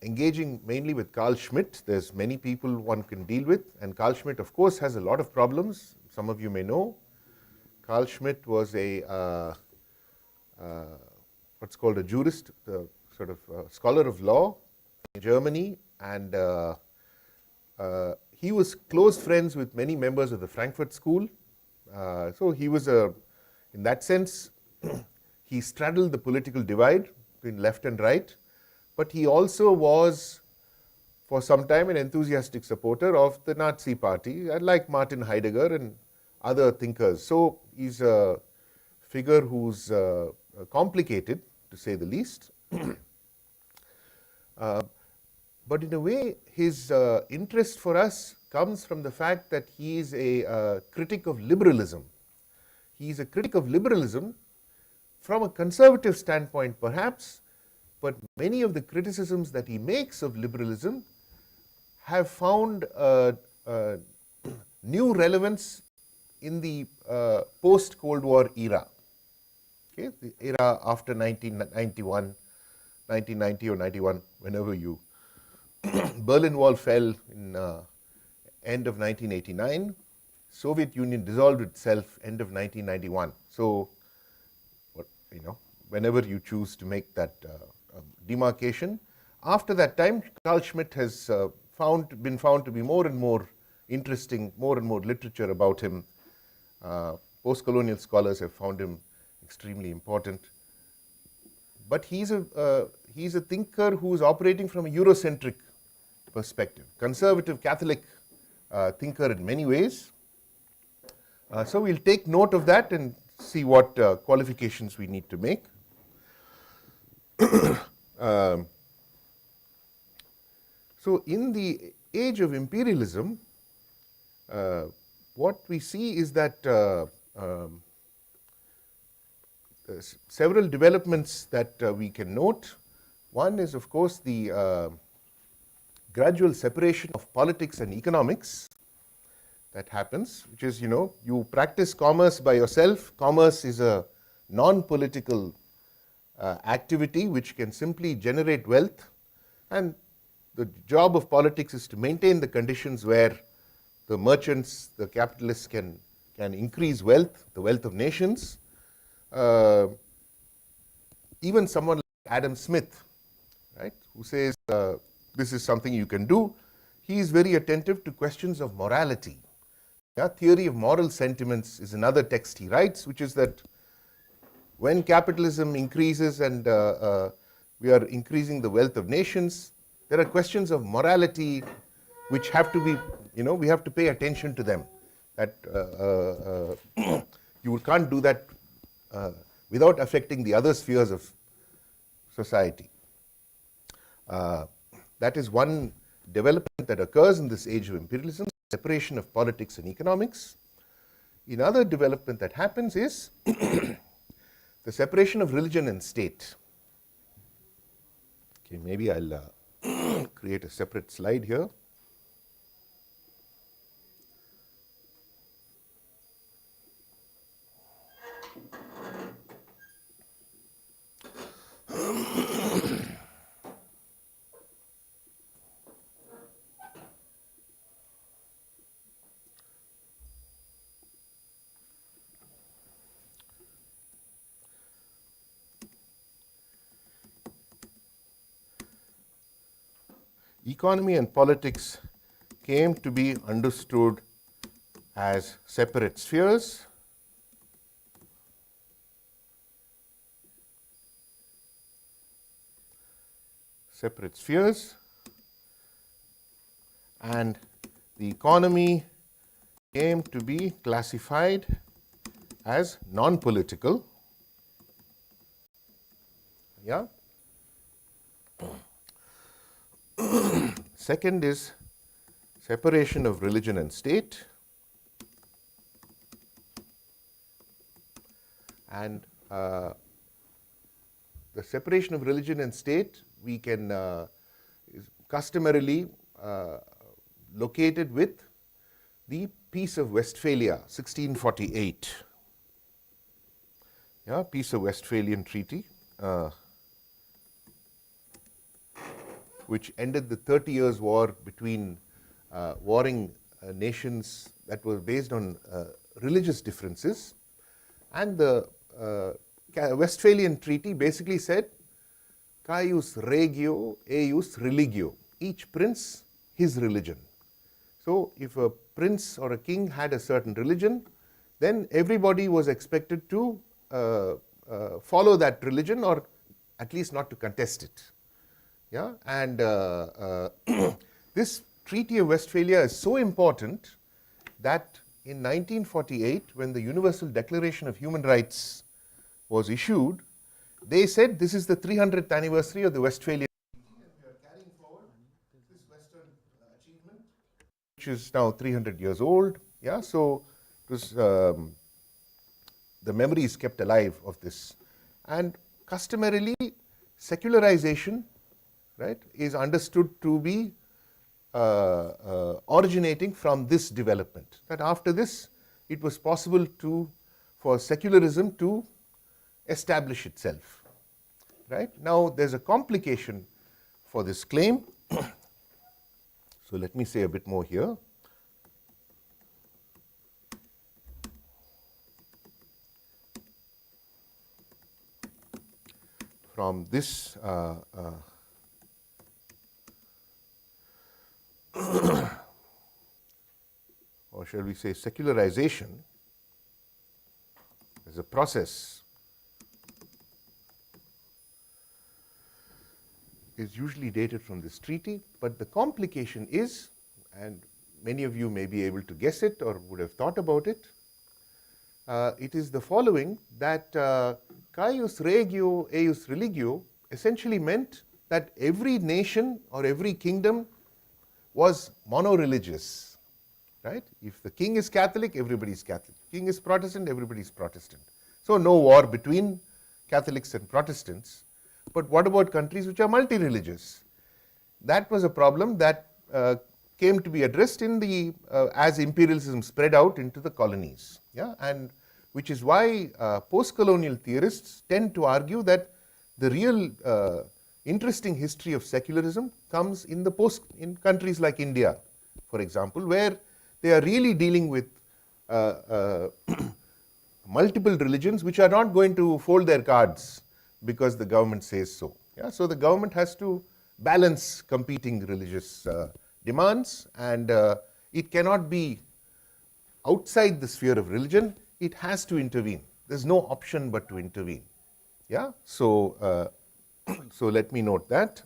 engaging mainly with Carl Schmitt. There's many people one can deal with, and Carl Schmitt, of course, has a lot of problems. Some of you may know. Carl Schmitt was a what's called a jurist, sort of scholar of law in Germany, and he was close friends with many members of the Frankfurt School. So he was in that sense, he straddled the political divide between left and right, but he also was, for some time, an enthusiastic supporter of the Nazi Party, like Martin Heidegger and other thinkers. So he's a figure who's complicated, to say the least. But in a way, his interest for us comes from the fact that he is a critic of liberalism. He is a critic of liberalism from a conservative standpoint, perhaps, but many of the criticisms that he makes of liberalism have found new relevance in the post-Cold War era, okay? The era after 1991, 1990 or 91, whenever you Berlin Wall fell in end of 1989. Soviet Union dissolved itself end of 1991. So, whenever you choose to make that demarcation, after that time, Carl Schmitt has been found to be more and more interesting, more and more literature about him. Post-colonial scholars have found him extremely important. But he's a thinker who is operating from a Eurocentric perspective, conservative Catholic thinker in many ways. So we'll take note of that and see what qualifications we need to make. So in the age of imperialism, what we see is that several developments that we can note. One is, of course, the gradual separation of politics and economics that happens, which is, you practice commerce by yourself. Commerce is a non-political activity which can simply generate wealth, and the job of politics is to maintain the conditions where the merchants, the capitalists can increase wealth, the wealth of nations. Even someone like Adam Smith, right, who says this is something you can do, he is very attentive to questions of morality. Yeah, Theory of Moral Sentiments is another text he writes, which is that when capitalism increases and we are increasing the wealth of nations, there are questions of morality which have to be, we have to pay attention to them. That you can't do that without affecting the other spheres of society. That is one development that occurs in this age of imperialism, separation of politics and economics. Another development that happens is the separation of religion and state. Okay, maybe I'll create a separate slide here. Economy and politics came to be understood as separate spheres. Separate spheres, and the economy came to be classified as non-political. Yeah. Second is separation of religion and state, and the separation of religion and state we can is customarily located with the Peace of Westphalia, 1648. Yeah, Peace of Westphalian Treaty. which ended the 30 Years' War between warring nations that were based on religious differences. And the Westphalian Treaty basically said, Caius regio, eius religio. Each prince, his religion. So if a prince or a king had a certain religion, then everybody was expected to follow that religion, or at least not to contest it. Yeah? And this Treaty of Westphalia is so important that in 1948, when the Universal Declaration of Human Rights was issued, they said this is the 300th anniversary of the Westphalian Treaty, and we are carrying forward this Western achievement, which is now 300 years old. Yeah, so it was, the memory is kept alive of this. And customarily, secularization, right, is understood to be originating from this development. That after this, it was possible for secularism to establish itself. Right? Now, there's a complication for this claim. So let me say a bit more here. From this or shall we say secularization as a process is usually dated from this treaty, but the complication is, and many of you may be able to guess it or would have thought about it, it is the following, that Caius regio, eius religio essentially meant that every nation or every kingdom was mono-religious, right? If the king is Catholic, everybody is Catholic. King is Protestant, everybody is Protestant. So no war between Catholics and Protestants. But what about countries which are multi-religious? That was a problem that came to be addressed in the as imperialism spread out into the colonies. Yeah, and which is why post-colonial theorists tend to argue that the real interesting history of secularism comes in in countries like India, for example, where they are really dealing with multiple religions which are not going to fold their cards because the government says so. Yeah? So the government has to balance competing religious demands, and it cannot be outside the sphere of religion. It has to intervene. There's no option but to intervene. Yeah. So so let me note that.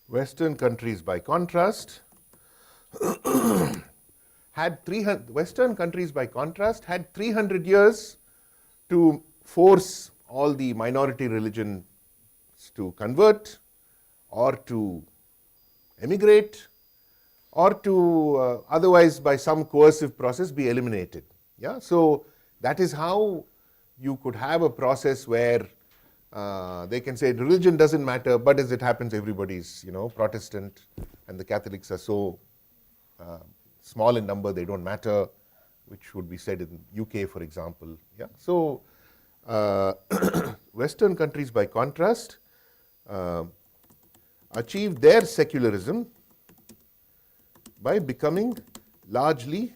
Western countries, by contrast, had 300 years to force all the minority religions to convert, or to emigrate, or to otherwise by some coercive process be eliminated. Yeah? So that is how you could have a process where they can say religion doesn't matter, but as it happens, everybody's Protestant, and the Catholics are so small in number they don't matter, which would be said in UK, for example. Yeah. So Western countries, by contrast, achieved their secularism by becoming largely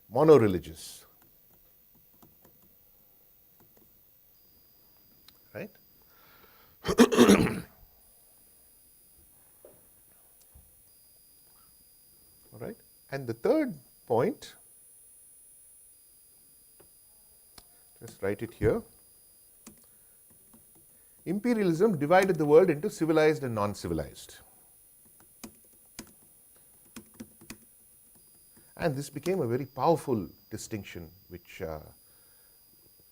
mono-religious. Right? All right. And the third point, just write it here. Imperialism divided the world into civilized and non-civilized. And this became a very powerful distinction which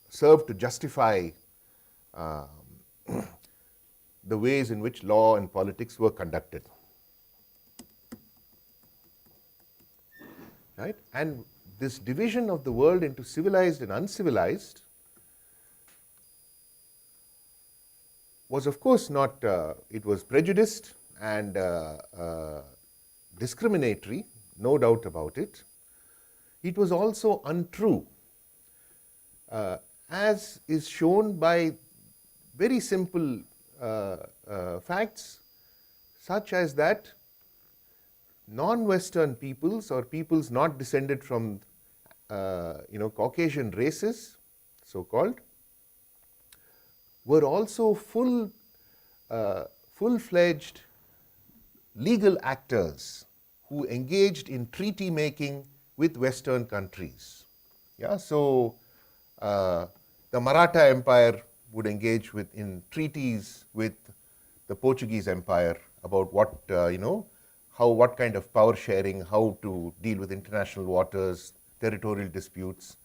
served to justify the ways in which law and politics were conducted. Right? And this division of the world into civilized and uncivilized was, of course, not, it was prejudiced and discriminatory, no doubt about it. It was also untrue, as is shown by very simple facts, such as that non-Western peoples or peoples not descended from Caucasian races, so-called, were also full-fledged legal actors who engaged in treaty making with Western countries. Yeah, so the Maratha Empire would engage in treaties with the Portuguese Empire about what what kind of power sharing, how to deal with international waters, territorial disputes.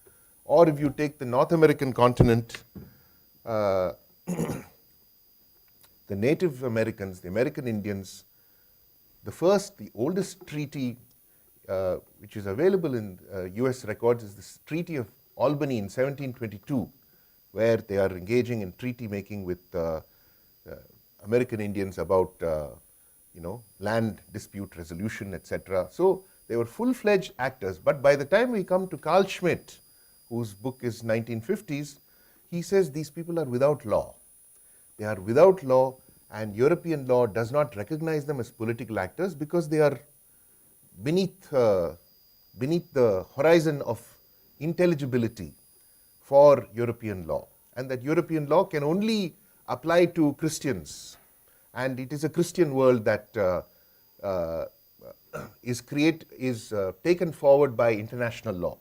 Or if you take the North American continent, the Native Americans, the American Indians, the oldest treaty which is available in US records is this Treaty of Albany in 1722, where they are engaging in treaty making with American Indians about land dispute resolution, etc. So they were full-fledged actors. But by the time we come to Carl Schmitt, whose book is 1950s, he says these people are without law. They are without law, and European law does not recognize them as political actors because they are beneath the horizon of intelligibility for European law, and that European law can only apply to Christians. And it is a Christian world that is taken forward by international law.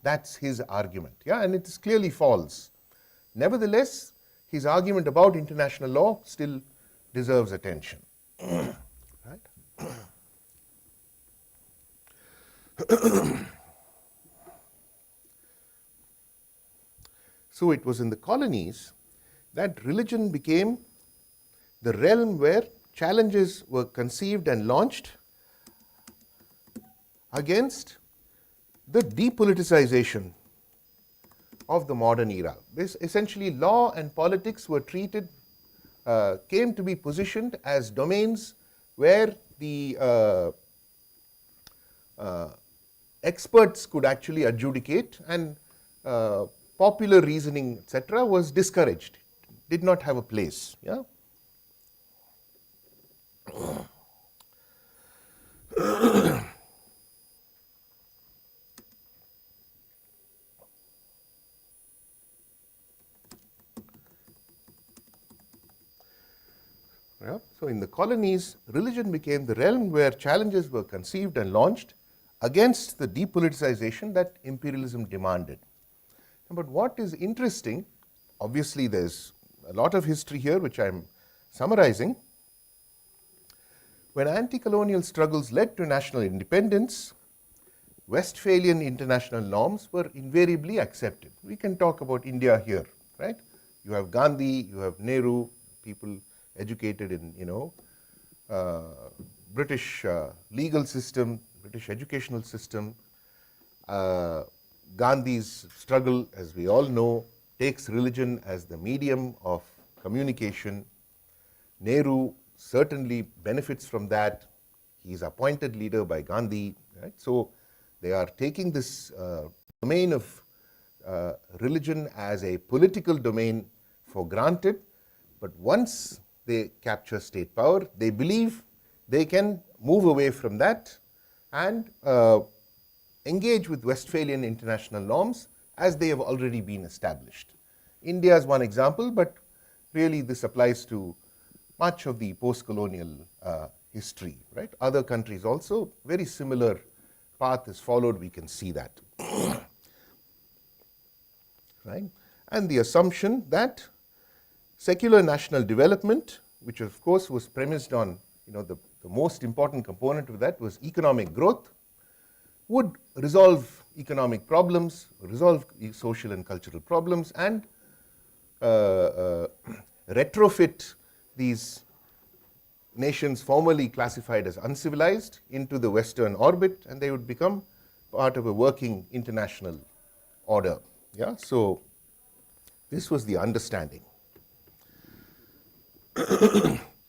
That's his argument. Yeah, and it is clearly false. Nevertheless, his argument about international law still deserves attention. Right? So it was in the colonies that religion became the realm where challenges were conceived and launched against the depoliticization of the modern era. This essentially, law and politics were treated, came to be positioned as domains where the experts could actually adjudicate, and popular reasoning, etc., was discouraged, did not have a place. Yeah. Yeah. So in the colonies, religion became the realm where challenges were conceived and launched against the depoliticization that imperialism demanded. But what is interesting, obviously there's a lot of history here which I'm summarizing. When anti-colonial struggles led to national independence, Westphalian international norms were invariably accepted. We can talk about India here, right? You have Gandhi, you have Nehru, people educated in, British legal system, British educational system. Gandhi's struggle, as we all know, takes religion as the medium of communication. Nehru certainly benefits from that. He is appointed leader by Gandhi. Right? So they are taking this domain of religion as a political domain for granted. But once they capture state power, they believe they can move away from that and engage with Westphalian international norms as they have already been established. India is one example, but really this applies to much of the post-colonial history. Right? Other countries also, very similar path is followed, we can see that. Right? And the assumption that secular national development, which of course was premised on, the most important component of that was economic growth, would resolve economic problems, resolve social and cultural problems, and retrofit these nations formerly classified as uncivilized into the Western orbit, and they would become part of a working international order. Yeah, so this was the understanding.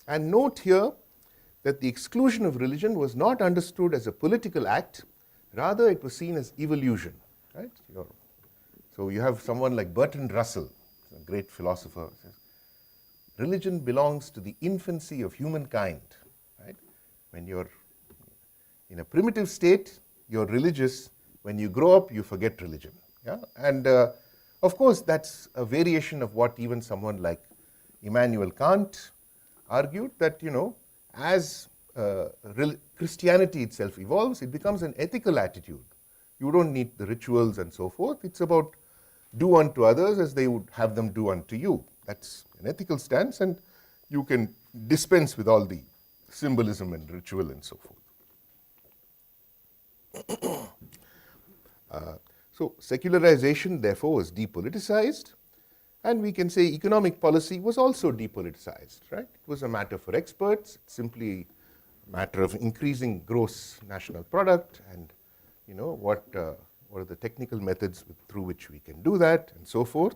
And note here that the exclusion of religion was not understood as a political act, rather it was seen as evolution. Right? So you have someone like Bertrand Russell, a great philosopher, says, religion belongs to the infancy of humankind. Right? When you're in a primitive state, you're religious. When you grow up, you forget religion. Yeah? And of course, that's a variation of what even someone like Immanuel Kant argued, that, as Christianity itself evolves, it becomes an ethical attitude. You don't need the rituals and so forth. It's about do unto others as they would have them do unto you. That's an ethical stance, and you can dispense with all the symbolism and ritual and so forth. So secularization, therefore, was depoliticized, and we can say economic policy was also depoliticized. Right? It was a matter for experts, simply a matter of increasing gross national product, and what are the technical methods through which we can do that, and so forth.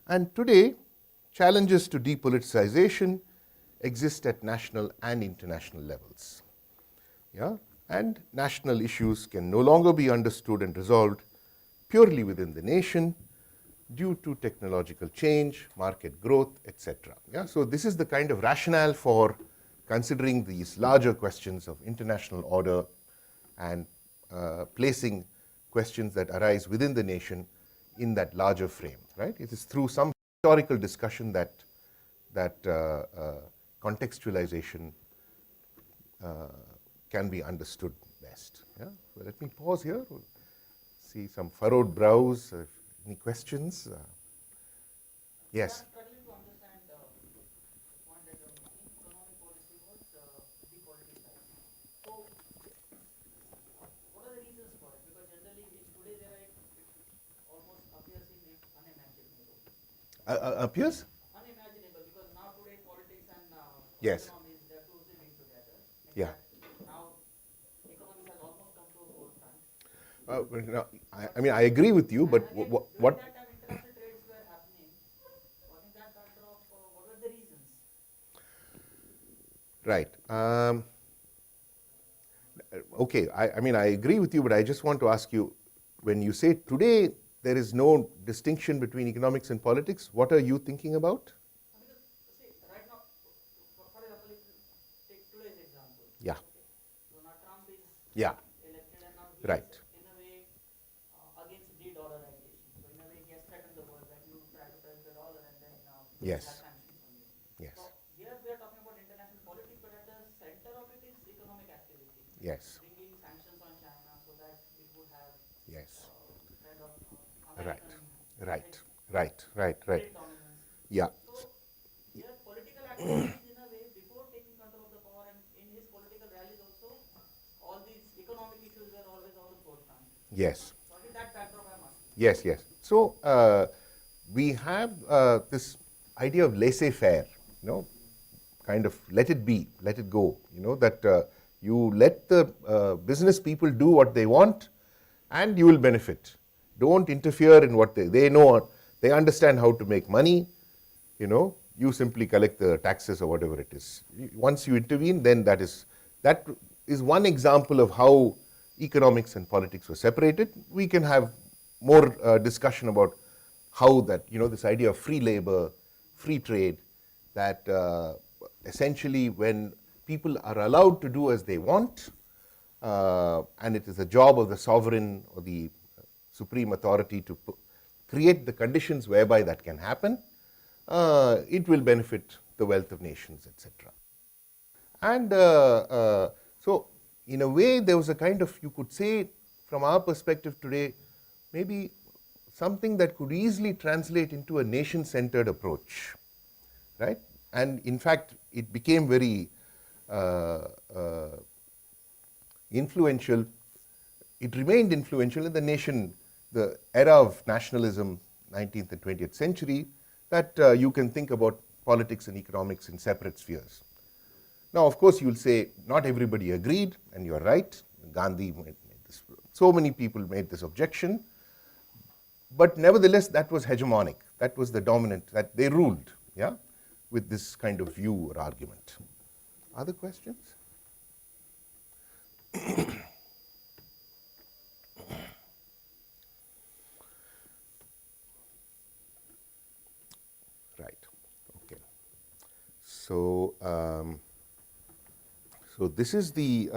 And today, challenges to depoliticization exist at national and international levels. Yeah? And national issues can no longer be understood and resolved purely within the nation due to technological change, market growth, etc. Yeah? So this is the kind of rationale for considering these larger questions of international order and placing questions that arise within the nation in that larger frame. Right? It is through some historical discussion that contextualization can be understood best. Yeah? So let me pause here. We'll see some furrowed brows. Any questions? Yes. I'm struggling to understand the point that you're making. Economic policy was depoliticized. So, what are the reasons for it? Because generally, in today's era, it almost appears unimaginable. Appears? Unimaginable, because now today politics and Yes. economies, they're closely linked together. In Yeah. fact, now economics has almost come to a forefront. I agree with you, but During what? that time, international trades were happening. So, in that backdrop, what were the reasons? Right. Okay, I agree with you, but I just want to ask you, when you say today there is no distinction between economics and politics, what are you thinking about? Because, see, right now, for example, if you take today's example. Yeah. Okay. So now Trump is Yeah. elected, and now he Right. is in a way against de-dollarization. So in a way he has threatened the world that you try to press the dollar and then Yes. have sanctions on you. Yes. So here we are talking about international politics, but at the center of it is economic activity. Yes. Bringing sanctions on China so that it would have Yes. kind of Right. American Right. trade dominance. Yeah. So here political activities in a way before taking control of the power, and in his political rallies also, all these economic issues were always on the forefront. Yes. So in that backdrop I'm asking. Yes. So we have this idea of laissez-faire, kind of let it be, let it go, that you let the business people do what they want and you will benefit. Don't interfere in what they know, they understand how to make money, you simply collect the taxes or whatever it is. Once you intervene, then that is one example of how economics and politics were separated. We can have more discussion about how that, this idea of free labor, free trade, that essentially when people are allowed to do as they want, and it is the job of the sovereign or the supreme authority to create the conditions whereby that can happen, it will benefit the wealth of nations, etc. And so, in a way, there was a kind of, you could say, from our perspective today, maybe something that could easily translate into a nation-centered approach, right? And in fact, it became very influential it remained influential in the nation, the era of nationalism, 19th and 20th century, that you can think about politics and economics in separate spheres. Now, of course, you'll say not everybody agreed, and you're right. Gandhi made this, so many people made this objection, but nevertheless, that was hegemonic. That was the dominant, that they ruled, yeah, with this kind of view or argument. Other questions? Right. Okay. So, so this is the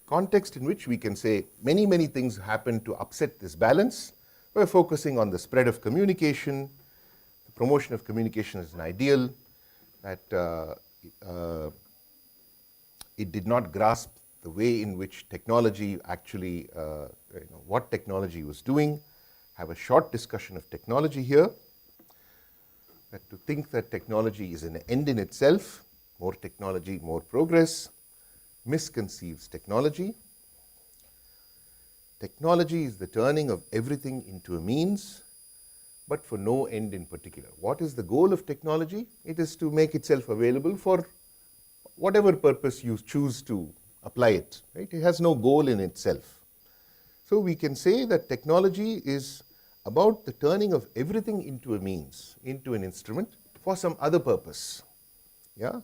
context in which we can say many, many things happened to upset this balance. We're focusing on the spread of communication, the promotion of communication as an ideal, that it did not grasp the way in which technology actually, what technology was doing. Have a short discussion of technology here. That to think that technology is an end in itself, more technology, more progress, misconceives technology. Technology is the turning of everything into a means, but for no end in particular. What is the goal of technology? It is to make itself available for whatever purpose you choose to apply it. Right? It has no goal in itself. So we can say that technology is about the turning of everything into a means, into an instrument for some other purpose. Yeah?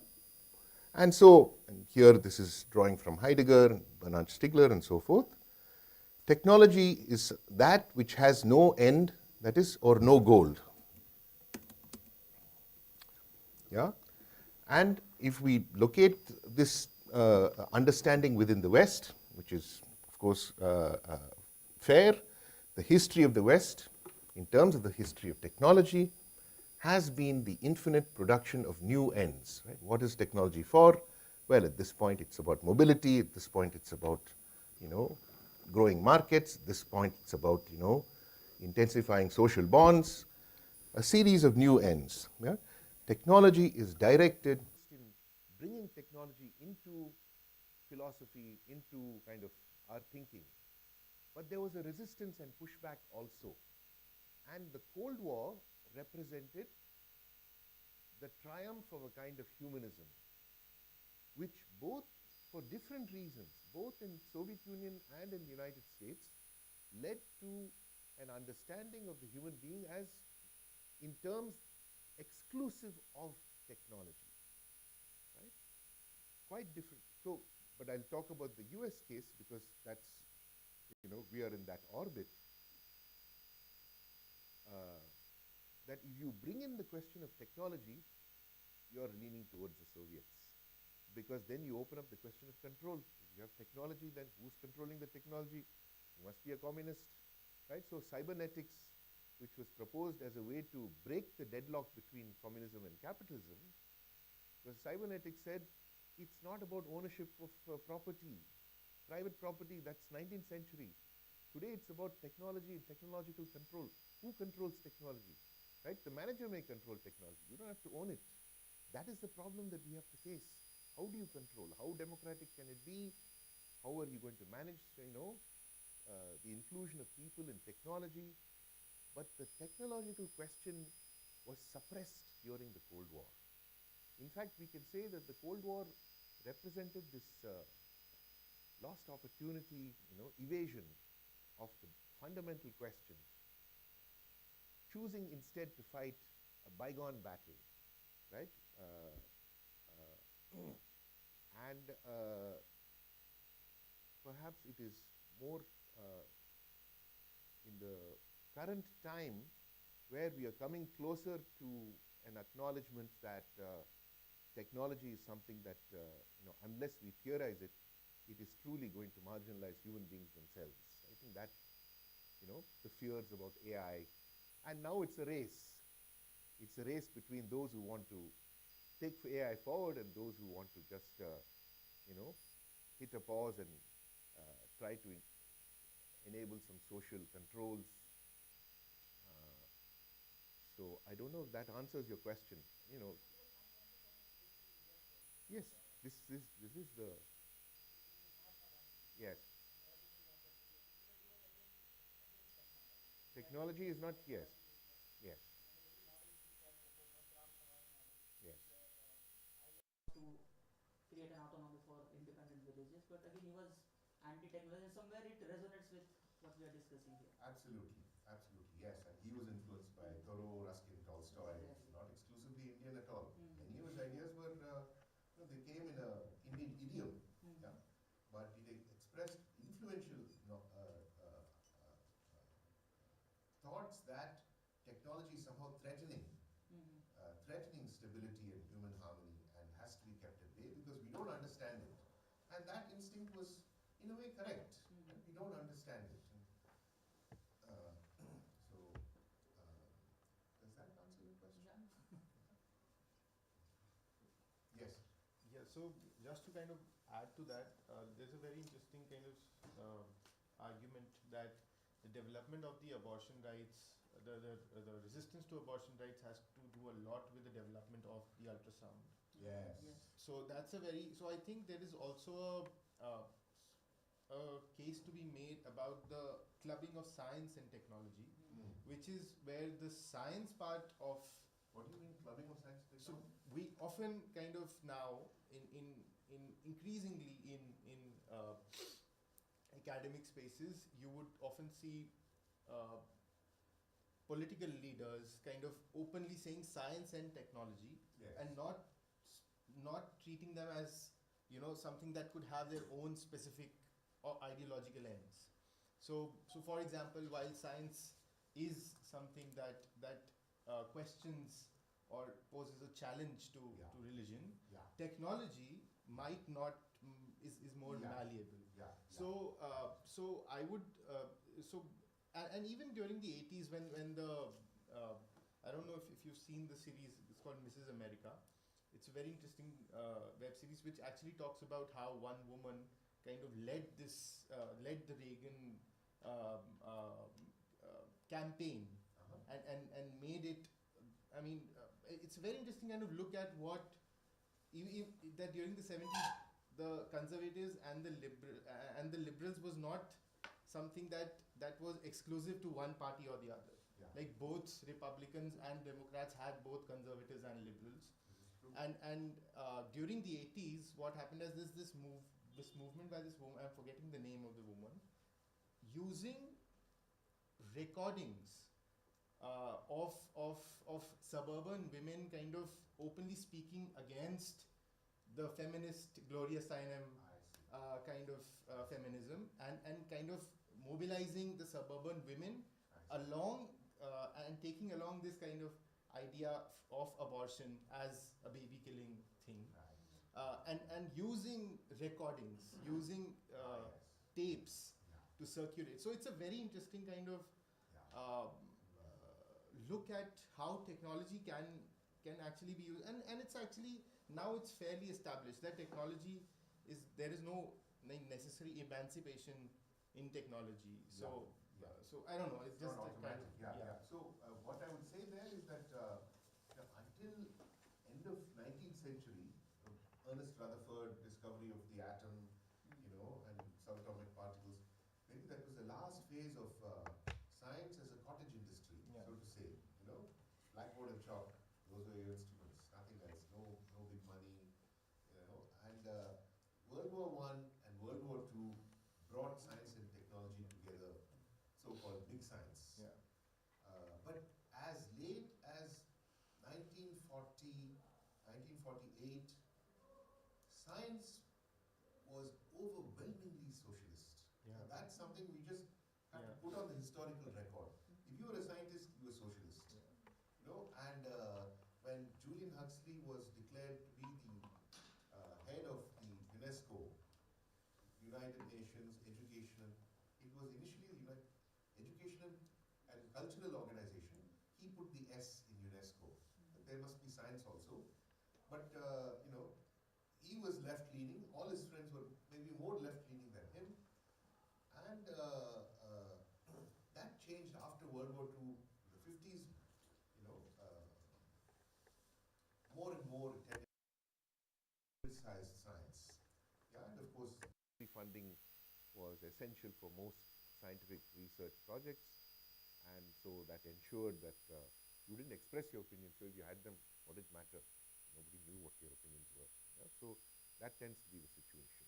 And so, and here this is drawing from Heidegger, Bernhard Stiegler, and so forth. Technology is that which has no end, that is, or no goal. Yeah? And if we locate this understanding within the West, which is, of course, fair, the history of the West, in terms of the history of technology, has been the infinite production of new ends. Right? What is technology for? Well, at this point, it's about mobility. At this point, it's about, growing markets. At this point, it's about, intensifying social bonds. A series of new ends. Yeah? Technology is directed in bringing technology into philosophy, into kind of our thinking. But there was a resistance and pushback also. And the Cold War represented the triumph of a kind of humanism, which both, for different reasons, both in Soviet Union and in the United States, led to an understanding of the human being as, in terms exclusive of technology, right? Quite different. So, but I'll talk about the US case because that's, we are in that orbit. That if you bring in the question of technology, you're leaning towards the Soviets. Because then you open up the question of control. If you have technology, then who's controlling the technology? You must be a communist, right? So cybernetics, which was proposed as a way to break the deadlock between communism and capitalism, because cybernetics said it's not about ownership of property. Private property, that's 19th century. Today it's about technology and technological control. Who controls technology? Right? The manager may control technology. You don't have to own it. That is the problem that we have to face. How do you control? How democratic can it be? How are you going to manage, the inclusion of people in technology? But the technological question was suppressed during the Cold War. In fact, we can say that the Cold War represented this lost opportunity, evasion of the fundamental question, choosing instead to fight a bygone battle, right? And perhaps it is more in the current time where we are coming closer to an acknowledgement that technology is something that, unless we theorize it, it is truly going to marginalize human beings themselves. I think that, the fears about AI, and now it's a race. It's a race between those who want to take AI forward and those who want to just, hit a pause and try to enable some social controls. So I don't know if that answers your question. Yes, this is the, yes. technology is not, yes, yes, yes. To create an autonomy for independent villages, but again he was anti-technology, and somewhere it resonates with what we are discussing here. Absolutely, absolutely, yes. And he was influenced by Thoreau, Ruskin, Tolstoy, Exactly. not exclusively Indian at all. Mm. Many of his ideas were, they came in a Indian idiom, Mm. yeah, but it expressed influential, thoughts that technology is somehow threatening, Mm. threatening stability and human harmony, and has to be kept at bay because we don't understand it. And that instinct was, in a way, correct. Mm. And we don't understand it. So, does that answer your question? Yeah. Yes. Yeah, so just to kind of add to that, there's a very interesting kind of argument that the development of the abortion rights, the resistance to abortion rights has to do a lot with the development of the ultrasound. Yes. Yes. So that's a very, so I think there is also a case to be made about the clubbing of science and technology, Mm. which is where the science part of, What do you mean clubbing of science and so technology? we often kind of now in increasingly in academic spaces, you would often see uh, political leaders kind of openly saying science and technology, Yes. and not treating them as, you know, something that could have their own specific or ideological ends. So for example, while science is something that questions or poses a challenge to Yeah. religion, Yeah. technology might not, is more Yeah. malleable. Yeah. So I would and even during the 80s when the I don't know if you've seen the series, it's called Mrs. America. It's a very interesting web series which actually talks about how one woman kind of led the Reagan campaign Uh-huh. and made it. I mean, it's a very interesting kind of look at what that during the 70s the conservatives and the liberals was not something that was exclusive to one party or the other. Yeah. Like both Republicans and Democrats had both conservatives and liberals. This is true. And during the 80s, what happened is this movement by this woman, I'm forgetting the name of the woman, using recordings of suburban women kind of openly speaking against the feminist Gloria Steinem I see. kind of feminism, and kind of mobilizing the suburban women I see. along and taking along this kind of idea of abortion as a baby killing thing, Right. and using recordings, using Yes. tapes Yeah. to circulate. So it's a very interesting kind of Yeah. look at how technology can actually be used, and it's actually now it's fairly established that technology there is no necessary emancipation in technology. So Yeah. so I don't know, it's just not a kind automatic. of, Yeah. So what I would say there is that until end of 19th century, Ernest Rutherford discovery of the atom, and subatomic particles, maybe that was the last phase of science as a cottage industry, Yeah. so to say. Blackboard and chalk, those were your instruments, nothing else, no big money, And World War I and World War II brought science and technology together, so-called big science. yeah, But as late as 1940, 1948, science was overwhelmingly socialist. Yeah. That's something we just have to Yeah. put on the historical record. If you were a scientist, you were socialist. And when Julian Huxley was declared to be the head of the UNESCO, United Nations Educational, it was initially the Educational and Cultural Organization. He put the S in UNESCO. There must be science also. But, he was left-leaning. All his friends were maybe more left-leaning than him. And that changed after World War II, the 50s, more and more it tended to criticize science. Yeah, and of course, funding was essential for most scientific research projects, and so that ensured that you didn't express your opinions. So if you had them, what did it matter? Nobody knew what your opinions were. Yeah? So that tends to be the situation.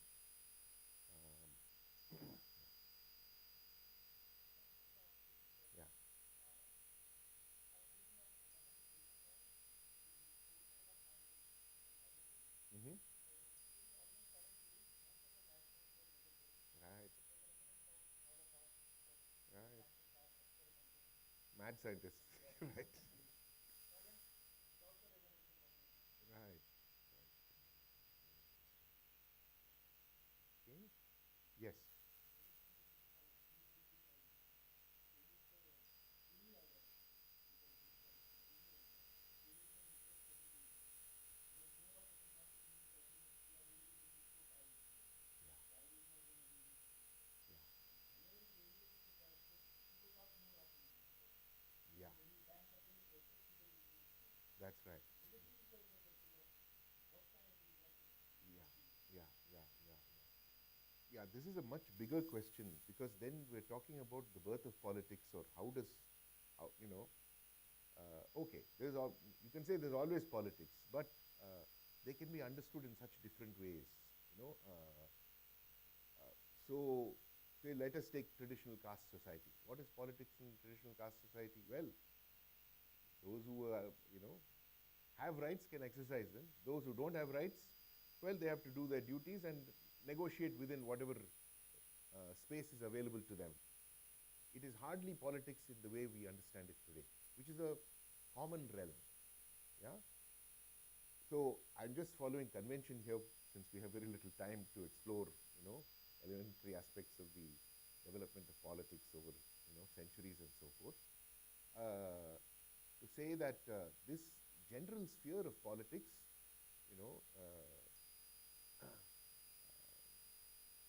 Yeah. Mm-hmm. Right. Right. Mad scientists. Right. Right. Okay. Yes. Yeah. Yeah. That's right. Yeah. Yeah. Yeah. Yeah. Yeah, this is a much bigger question, because then we're talking about the birth of politics, or how does, how, okay, you can say there's always politics, but they can be understood in such different ways. You know, so say let us take traditional caste society. What is politics in traditional caste society? Well, those who have rights can exercise them. Those who don't have rights, well, they have to do their duties and negotiate within whatever space is available to them. It is hardly politics in the way we understand it today, which is a common realm. Yeah. So I'm just following convention here, since we have very little time to explore, elementary aspects of the development of politics over, centuries and so forth. To say that this general sphere of politics, you know,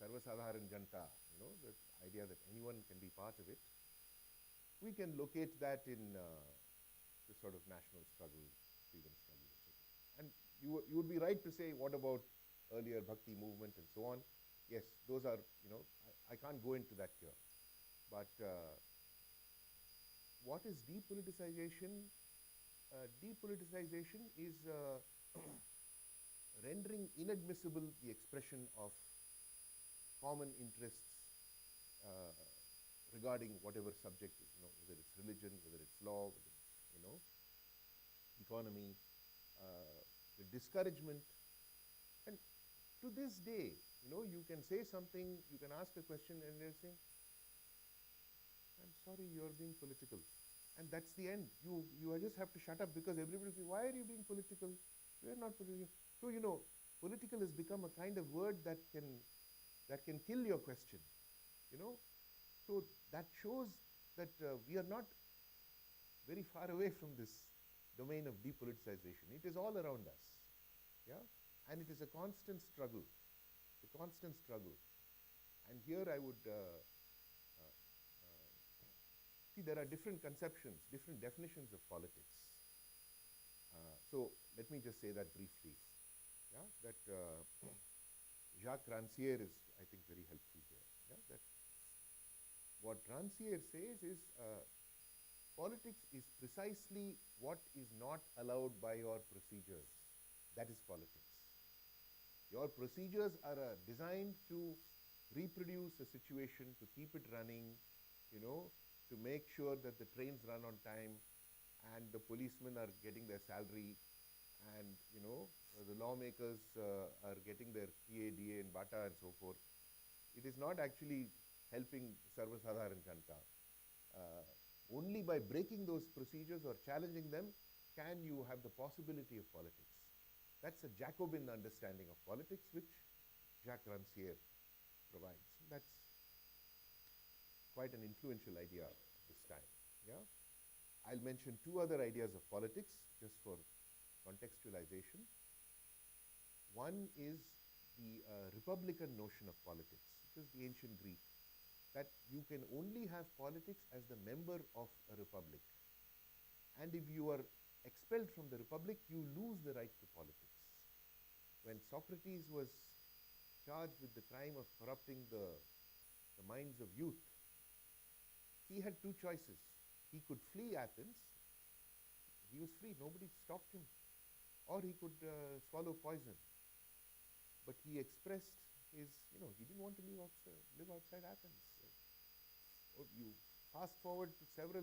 Sarvasadharan Janta, the idea that anyone can be part of it, we can locate that in the sort of national struggle, freedom struggle, etc. And you would be right to say, what about earlier Bhakti movement and so on? Yes, those are, I can't go into that here. But what is depoliticization? Depoliticization is rendering inadmissible the expression of common interests regarding whatever subject is, whether it's religion, whether it's law, whether it's, economy, the discouragement. And to this day, you can say something, you can ask a question, and they'll say, I'm sorry, you're being political. And that's the end. You just have to shut up, because everybody says, why are you being political? We're not political. So, political has become a kind of word that can kill your question. So that shows that we are not very far away from this domain of depoliticization. It is all around us. Yeah? And it is a constant struggle. A constant struggle. And here I would see there are different conceptions, different definitions of politics. So let me just say that briefly. Yeah? That Jacques Rancière is, I think, very helpful here. Yeah? That what Rancière says is politics is precisely what is not allowed by your procedures. That is politics. Your procedures are designed to reproduce a situation, to keep it running, to make sure that the trains run on time and the policemen are getting their salary, and the lawmakers are getting their PA, DA and BATA and so forth. It is not actually helping Sarvasadharan Janta. Only by breaking those procedures or challenging them can you have the possibility of politics. That's a Jacobin understanding of politics, which Jacques Rancière provides. That's quite an influential idea at this time. Yeah? I'll mention two other ideas of politics just for contextualization. One is the Republican notion of politics, which is the ancient Greek, that you can only have politics as the member of a republic. And if you are expelled from the republic, you lose the right to politics. When Socrates was charged with the crime of corrupting the minds of youth, he had two choices. He could flee Athens. He was free. Nobody stopped him. Or he could swallow poison. But he expressed his, he didn't want to live outside Athens. You fast forward to several,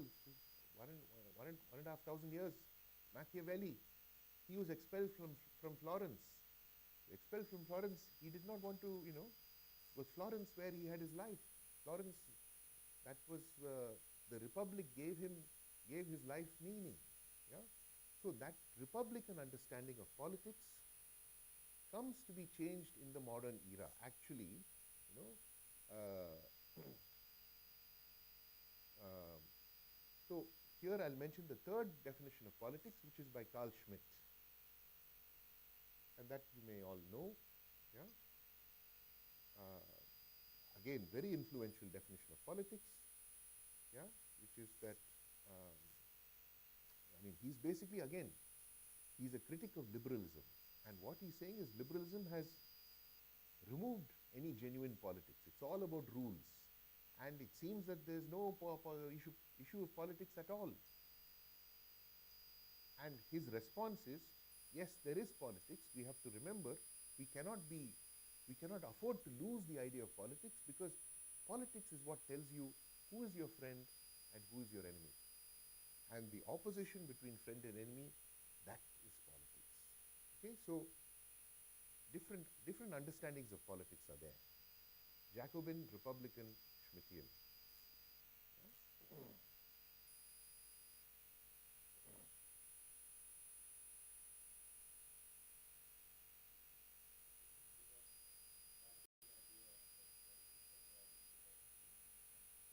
one and a half thousand years, Machiavelli, he was expelled from Florence. Expelled from Florence, he did not want to, it was Florence where he had his life. Florence, that was, the Republic gave his life meaning. Yeah? So that Republican understanding of politics comes to be changed in the modern era. Actually, so here I'll mention the third definition of politics, which is by Carl Schmitt. And that you may all know. Yeah? Again, very influential definition of politics. Yeah? Which is that, he's basically, again, he's a critic of liberalism. And what he's saying is liberalism has removed any genuine politics. It's all about rules. And it seems that there's no issue of politics at all. And his response is, yes, there is politics. We have to remember we cannot afford to lose the idea of politics, because politics is what tells you who is your friend and who is your enemy. And the opposition between friend and enemy, that is politics. Okay, so different understandings of politics are there. Jacobin, Republican, Schmittian. Yeah?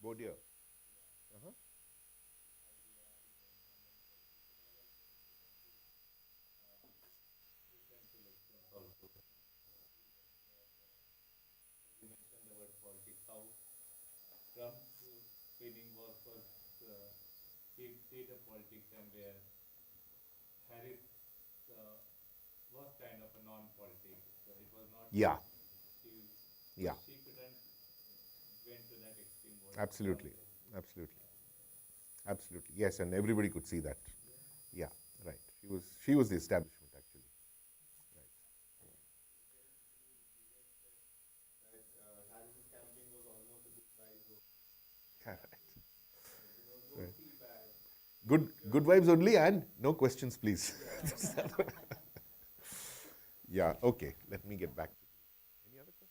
Baudieu. You mentioned the word politics, how Trump's winning was he did a politics, and where Harris was kind of a non-politics. It was not. Yeah. She couldn't went to that extreme. Absolutely. Yes, and everybody could see that. Yeah, right. She was the establishment, actually. Right. Harris's campaign was almost a goodbye zone. Yeah, right. There was no feedback. Good vibes only, and no questions, please. Yeah, okay. Let me get back. Any other questions?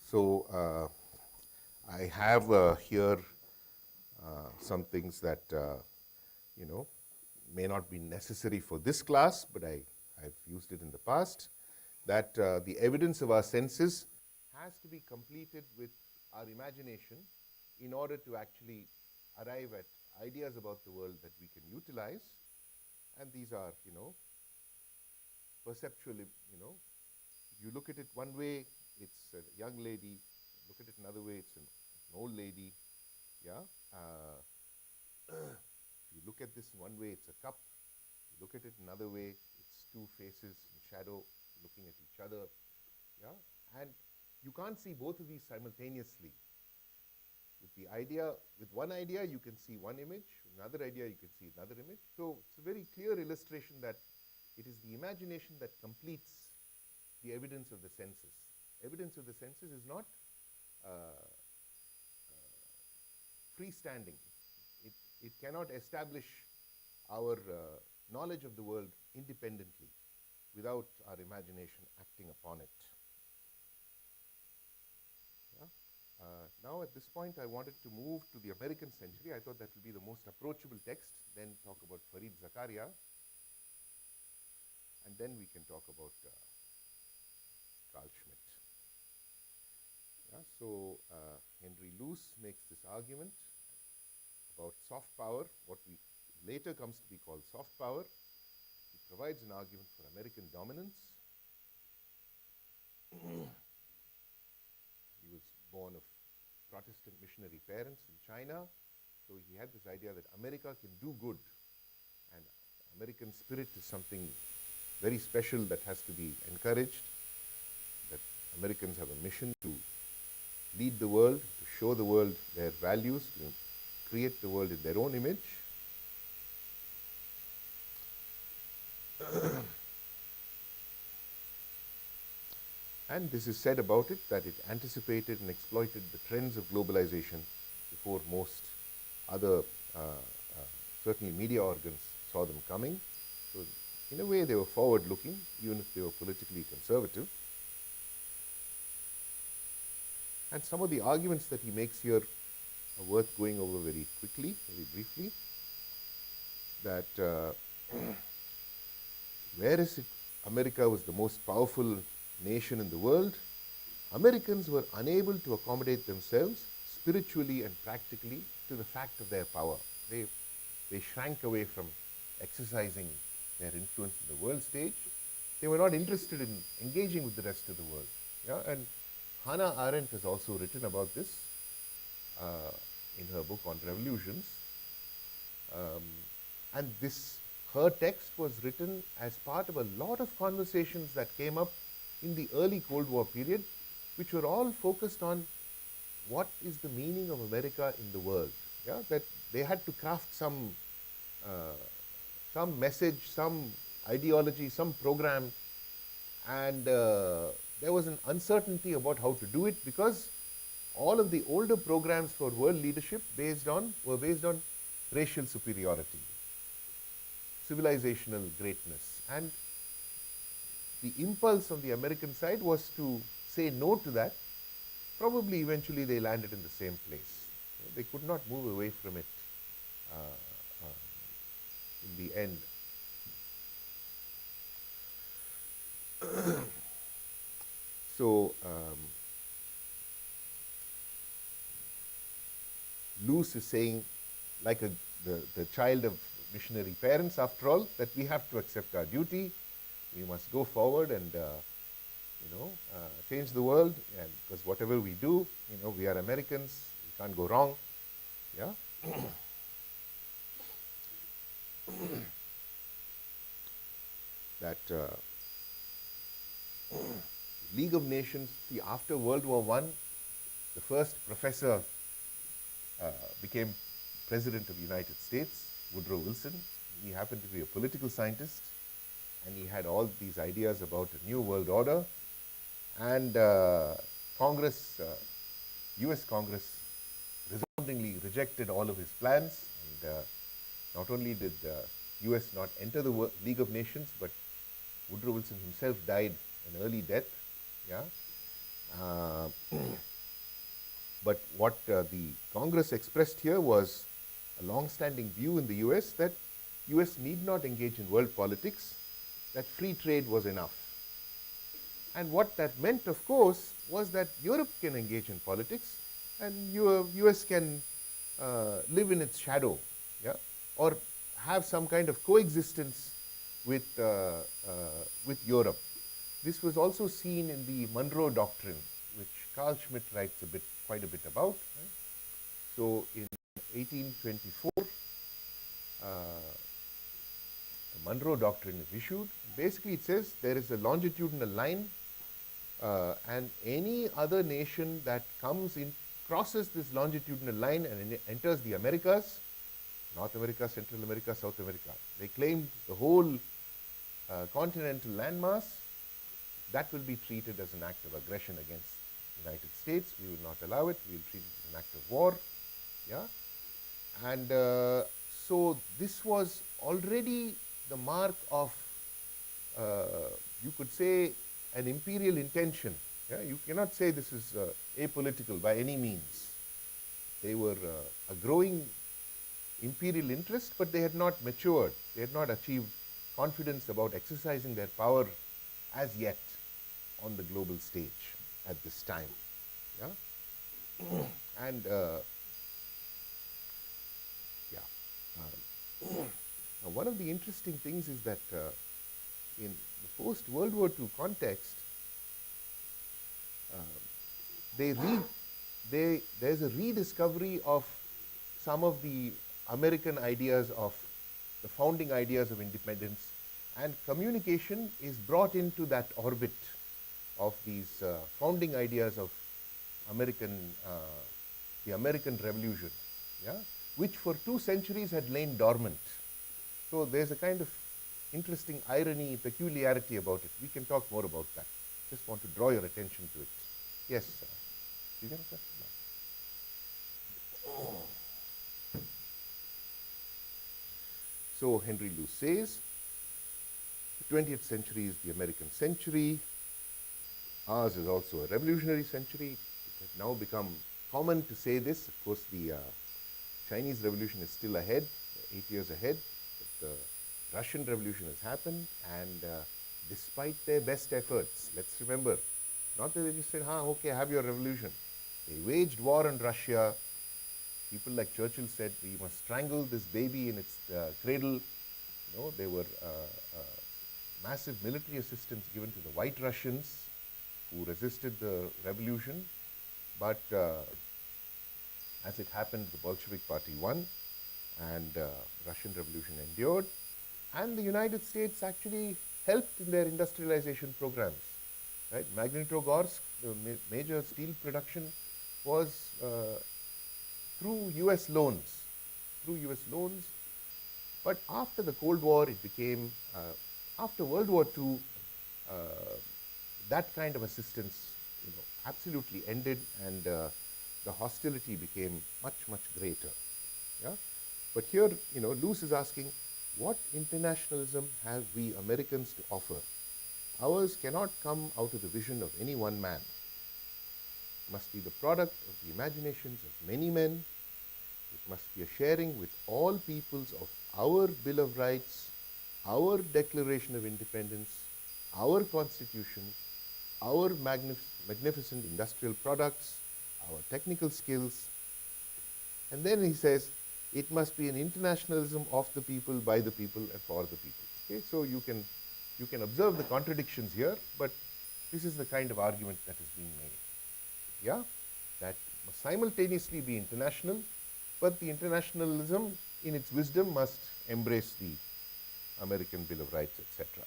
So I have here some things that may not be necessary for this class, but I've used it in the past. That the evidence of our senses has to be completed with our imagination in order to actually arrive at ideas about the world that we can utilize. And these are, perceptual, if you look at it one way, it's a young lady. Look at it another way, it's an old lady. Yeah. If you look at this in one way, it's a cup. You look at it another way, it's two faces in shadow looking at each other. Yeah. And you can't see both of these simultaneously. With one idea, you can see one image. With another idea, you can see another image. So it's a very clear illustration that it is the imagination that completes the evidence of the senses. Evidence of the senses is not freestanding. It cannot establish our knowledge of the world independently without our imagination acting upon it. Yeah? Now at this point I wanted to move to the American century. I thought that would be the most approachable text, then talk about Farid Zakaria, and then we can talk about Carl Schmitt. Yeah, so Henry Luce makes this argument about soft power, what we later comes to be called soft power. He provides an argument for American dominance. He was born of Protestant missionary parents in China, so he had this idea that America can do good, and American spirit is something very special that has to be encouraged, that Americans have a mission to lead the world, to show the world their values, to create the world in their own image. And this is said about it that it anticipated and exploited the trends of globalization before most other, certainly media organs, saw them coming. So in a way they were forward-looking, even if they were politically conservative. And some of the arguments that he makes here are worth going over very quickly, very briefly. That whereas America was the most powerful nation in the world, Americans were unable to accommodate themselves spiritually and practically to the fact of their power. They shrank away from exercising their influence in the world stage. They were not interested in engaging with the rest of the world. Yeah? And Hannah Arendt has also written about this in her book on revolutions. And her text was written as part of a lot of conversations that came up in the early Cold War period, which were all focused on what is the meaning of America in the world. Yeah? That they had to craft some message, some ideology, some program, and there was an uncertainty about how to do it, because all of the older programs for world leadership were based on racial superiority, civilizational greatness, and the impulse on the American side was to say no to that. Probably eventually they landed in the same place. They could not move away from it in the end. So Luce is saying, like the child of missionary parents, after all, that we have to accept our duty. We must go forward and change the world, and because whatever we do, we are Americans, we can't go wrong. Yeah. That League of Nations, after World War I, the first professor became President of the United States, Woodrow Wilson. He happened to be a political scientist, and he had all these ideas about a new world order. And Congress, US Congress, resoundingly rejected all of his plans. And not only did the US not enter the League of Nations, but Woodrow Wilson himself died an early death. Yeah? Uh, but what the Congress expressed here was a long-standing view in the US that US need not engage in world politics, that free trade was enough. And what that meant, of course, was that Europe can engage in politics and US can live in its shadow, yeah, or have some kind of coexistence with Europe. This was also seen in the Monroe Doctrine, which Carl Schmitt writes quite a bit about. Right? So in 1824, the Monroe Doctrine is issued. Basically, it says there is a longitudinal line, and any other nation that crosses this longitudinal line and enters the Americas, North America, Central America, South America, they claimed the whole continental landmass, that will be treated as an act of aggression against the United States. We will not allow it. We will treat it as an act of war. Yeah? And so this was already the mark of, you could say, an imperial intention. Yeah? You cannot say this is apolitical by any means. They were a growing imperial interest, but they had not matured. They had not achieved confidence about exercising their power as yet on the global stage at this time. Yeah? And now one of the interesting things is that in the post-World War II context, there's a rediscovery of some of the American ideas of the founding ideas of independence, and communication is brought into that orbit of these founding ideas of the American Revolution, yeah, which for 2 centuries had lain dormant. So there's a kind of interesting irony, peculiarity about it. We can talk more about that. Just want to draw your attention to it. Yes, sir. You get that? No. So Henry Luce says, the 20th century is the American century. Ours is also a revolutionary century. It has now become common to say this. Of course, the Chinese Revolution is still ahead, 8 years ahead. But the Russian Revolution has happened, and despite their best efforts, let's remember, not that they just said, okay, have your revolution. They waged war on Russia. People like Churchill said, we must strangle this baby in its cradle. You know, there were massive military assistance given to the White Russians who resisted the revolution. But as it happened, the Bolshevik Party won, and Russian Revolution endured. And the United States actually helped in their industrialization programs. Right? Magnitogorsk, the major steel production, was through US loans. But after the Cold War, it became, after World War II, that kind of assistance, absolutely ended, and the hostility became much, much greater. Yeah? But here, Luce is asking, what internationalism have we Americans to offer? Ours cannot come out of the vision of any one man. It must be the product of the imaginations of many men. It must be a sharing with all peoples of our Bill of Rights, our Declaration of Independence, our Constitution, our magnificent industrial products, our technical skills. And then he says, it must be an internationalism of the people, by the people, and for the people. Okay, so you can observe the contradictions here, but this is the kind of argument that is being made. Yeah, that must simultaneously be international, but the internationalism in its wisdom must embrace the American Bill of Rights, etc.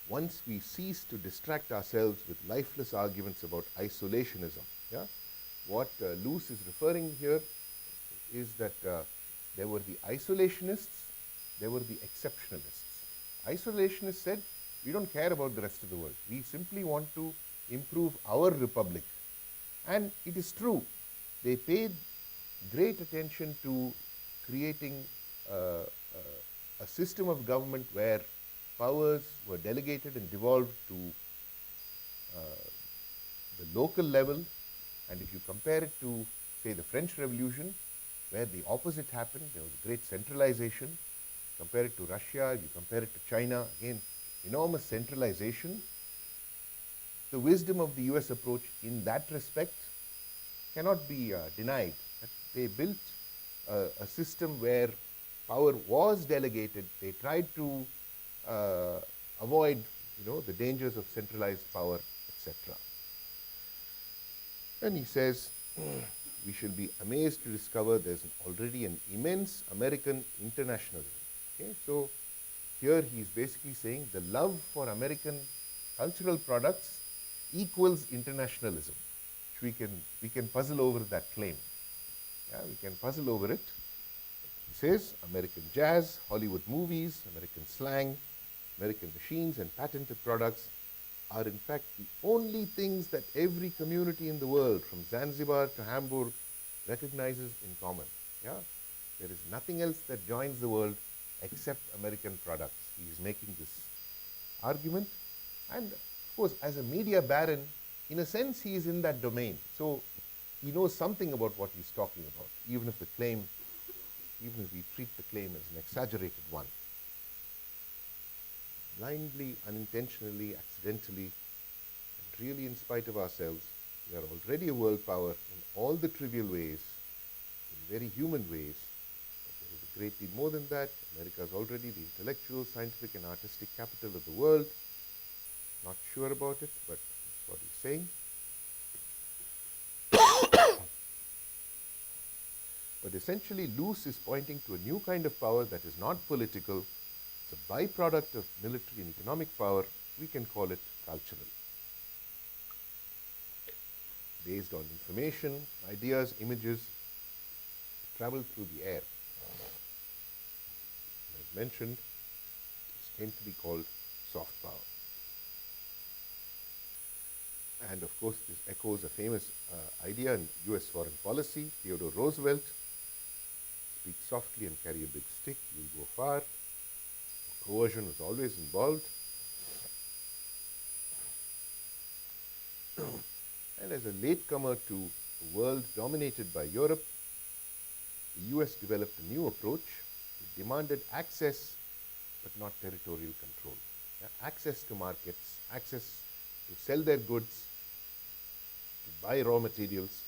Once we cease to distract ourselves with lifeless arguments about isolationism, yeah, what Luce is referring here is that there were the isolationists, there were the exceptionalists. Isolationists said, we don't care about the rest of the world. We simply want to improve our republic. And it is true. They paid great attention to creating a system of government where powers were delegated and devolved to the local level. And if you compare it to, say, the French Revolution, where the opposite happened, there was great centralization. Compare it to Russia, you compare it to China, again, enormous centralization. The wisdom of the US approach in that respect cannot be denied. They built a system where power was delegated. They tried to avoid, the dangers of centralized power, etc. And he says, we shall be amazed to discover there's already an immense American internationalism. Okay? So here he's basically saying the love for American cultural products equals internationalism. Which we can puzzle over that claim. Yeah, we can puzzle over it. He says American jazz, Hollywood movies, American slang, American machines and patented products are in fact the only things that every community in the world, from Zanzibar to Hamburg, recognizes in common. Yeah? There is nothing else that joins the world except American products. He is making this argument. And of course, as a media baron, in a sense, he is in that domain. So he knows something about what he's talking about, even if we treat the claim as an exaggerated one. Blindly, unintentionally, accidentally, and really in spite of ourselves, we are already a world power in all the trivial ways, in very human ways. But there is a great deal more than that. America is already the intellectual, scientific, and artistic capital of the world. Not sure about it, but that's what he's saying. But essentially, Luce is pointing to a new kind of power that is not political. It's a byproduct of military and economic power. We can call it cultural. Based on information, ideas, images, travel through the air. As mentioned, this came to be called soft power. And of course, this echoes a famous idea in US foreign policy. Theodore Roosevelt: speak softly and carry a big stick, you'll go far. Coercion was always involved. And as a latecomer to a world dominated by Europe, the US developed a new approach. It demanded access, but not territorial control. Yeah, access to markets, access to sell their goods, to buy raw materials.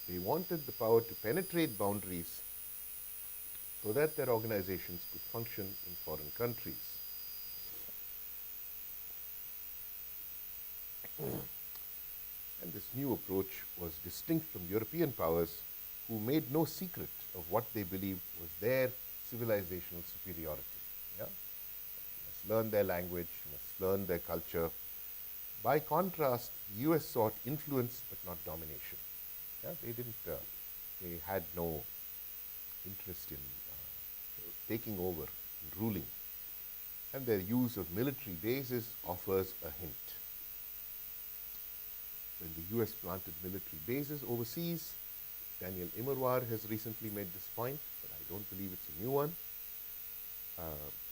They wanted the power to penetrate boundaries so that their organizations could function in foreign countries. And this new approach was distinct from European powers, who made no secret of what they believed was their civilizational superiority. Yeah? You must learn their language, you must learn their culture. By contrast, the US sought influence but not domination. Yeah? They had no interest in taking over and ruling. And their use of military bases offers a hint. When the US planted military bases overseas, Daniel Immerwahr has recently made this point, but I don't believe it's a new one.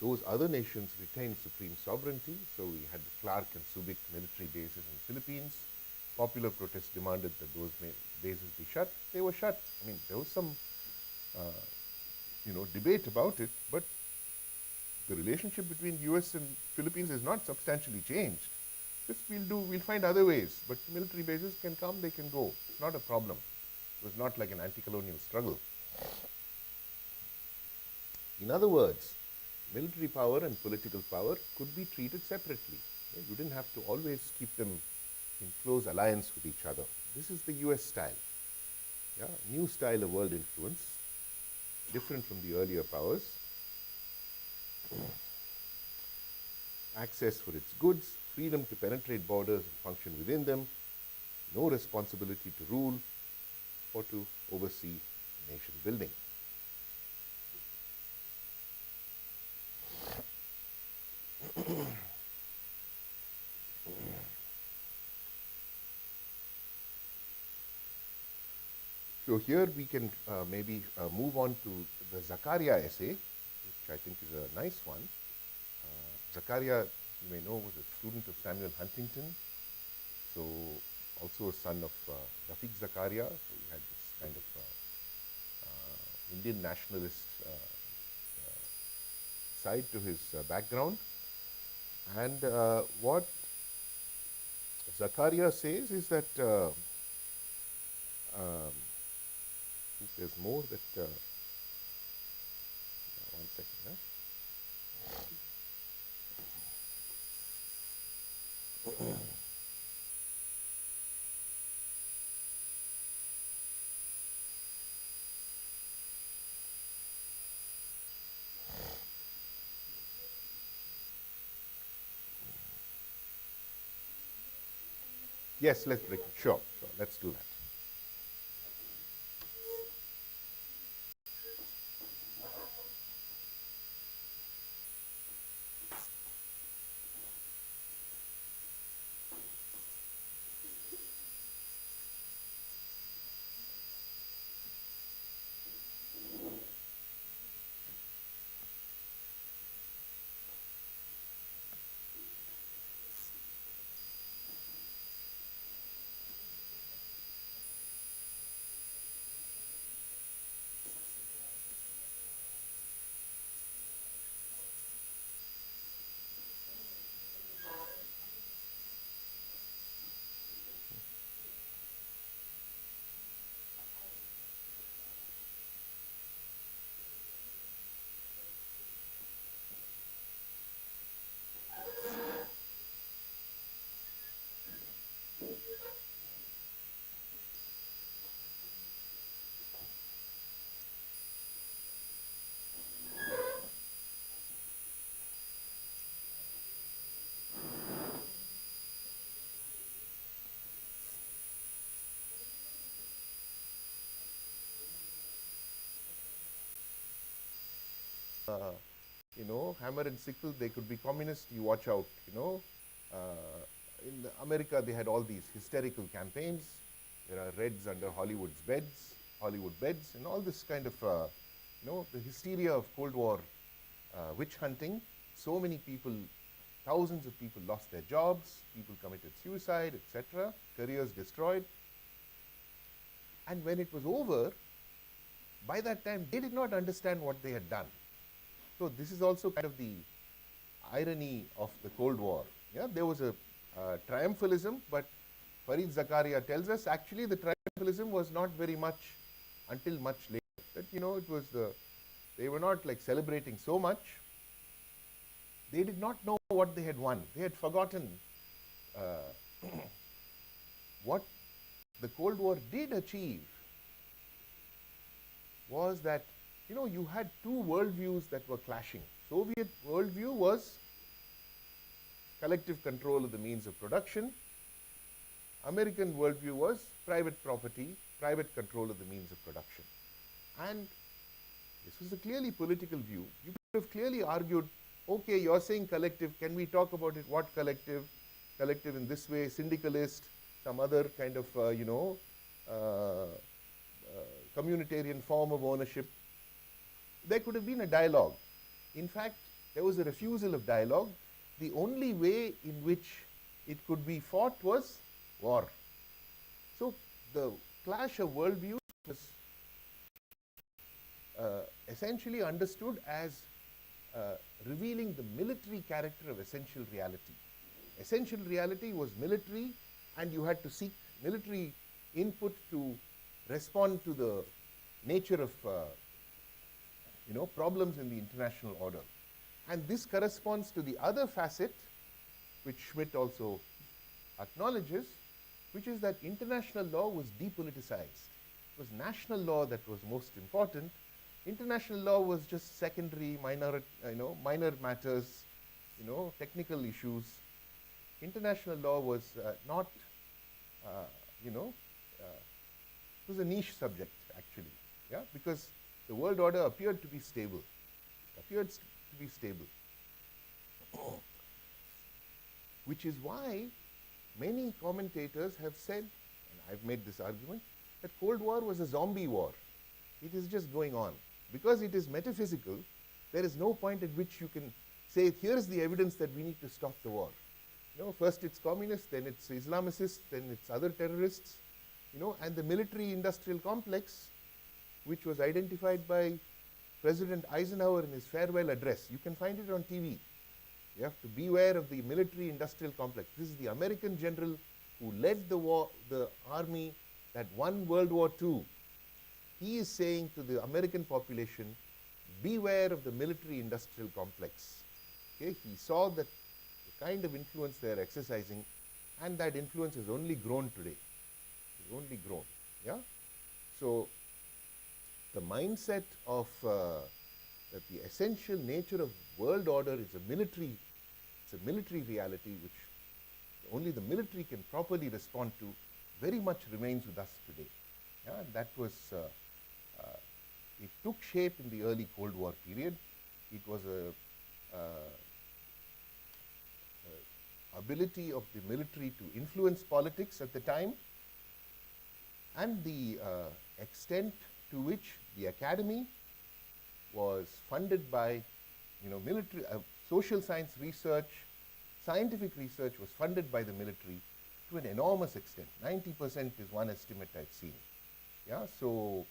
Those other nations retained supreme sovereignty, so we had the Clark and Subic military bases in the Philippines. Popular protests demanded that those bases be shut. They were shut. I mean, there was some debate about it, but the relationship between US and Philippines is not substantially changed. This we'll find other ways, but military bases can come, they can go. It's not a problem. It was not like an anti-colonial struggle. In other words, military power and political power could be treated separately. You didn't have to always keep them in close alliance with each other. This is the US style. Yeah, new style of world influence, different from the earlier powers. Access for its goods, freedom to penetrate borders and function within them, no responsibility to rule or to oversee nation building. So here we can maybe move on to the Zakaria essay, which I think is a nice one. Zakaria, you may know, was a student of Samuel Huntington, so also a son of Rafiq Zakaria. So he had this kind of Indian nationalist side to his background. And what Zakaria says is that if there's more that one second. Huh? Yes, let's break it. Sure, sure. Let's do that. You know, hammer and sickle, they could be communist, you watch out, you know. In America, they had all these hysterical campaigns. There are Reds under Hollywood beds, and all this kind of, you know, the hysteria of Cold War witch hunting. So many people, thousands of people lost their jobs, people committed suicide, etc., careers destroyed. And when it was over, by that time, they did not understand what they had done. So this is also kind of the irony of the Cold War. Yeah, there was a triumphalism, but Farid Zakaria tells us actually the triumphalism was not very much until much later. That, you know, it was they were not like celebrating so much. They did not know what they had won. They had forgotten what the Cold War did achieve was that, you know, you had two worldviews that were clashing. Soviet worldview was collective control of the means of production. American worldview was private property, private control of the means of production. And this was a clearly political view. You could have clearly argued, okay, you're saying collective, can we talk about it? What collective? Collective in this way, syndicalist, some other kind of, you know, communitarian form of ownership. There could have been a dialogue. In fact, there was a refusal of dialogue. The only way in which it could be fought was war. So the clash of worldviews was essentially understood as revealing the military character of essential reality. Essential reality was military, and you had to seek military input to respond to the nature of you know, problems in the international order. And this corresponds to the other facet, which Schmitt also acknowledges, which is that international law was depoliticized. It was national law that was most important. International law was just secondary, minor, you know, minor matters, you know, technical issues. International law was not, you know, it was a niche subject actually, yeah, because the world order appeared to be stable, which is why many commentators have said, and I've made this argument, that Cold War was a zombie war. It is just going on. Because it is metaphysical, there is no point at which you can say, here's the evidence that we need to stop the war. First it's communists, then it's Islamicists, then it's other terrorists, and the military-industrial complex, which was identified by President Eisenhower in his farewell address. You can find it on TV. You have to beware of the military-industrial complex. This is the American general who led the war, the army that won World War II. He is saying to the American population, beware of the military-industrial complex. Okay? He saw that the kind of influence they are exercising, and that influence has only grown today. It's only grown. Yeah? So the mindset of that the essential nature of world order is a military reality which only the military can properly respond to, very much remains with us today. Yeah? That was, it took shape in the early Cold War period. It was a ability of the military to influence politics at the time, and the extent to which the academy was funded by, military, social science research, scientific research was funded by the military to an enormous extent. 90% is one estimate I've seen. Yeah, so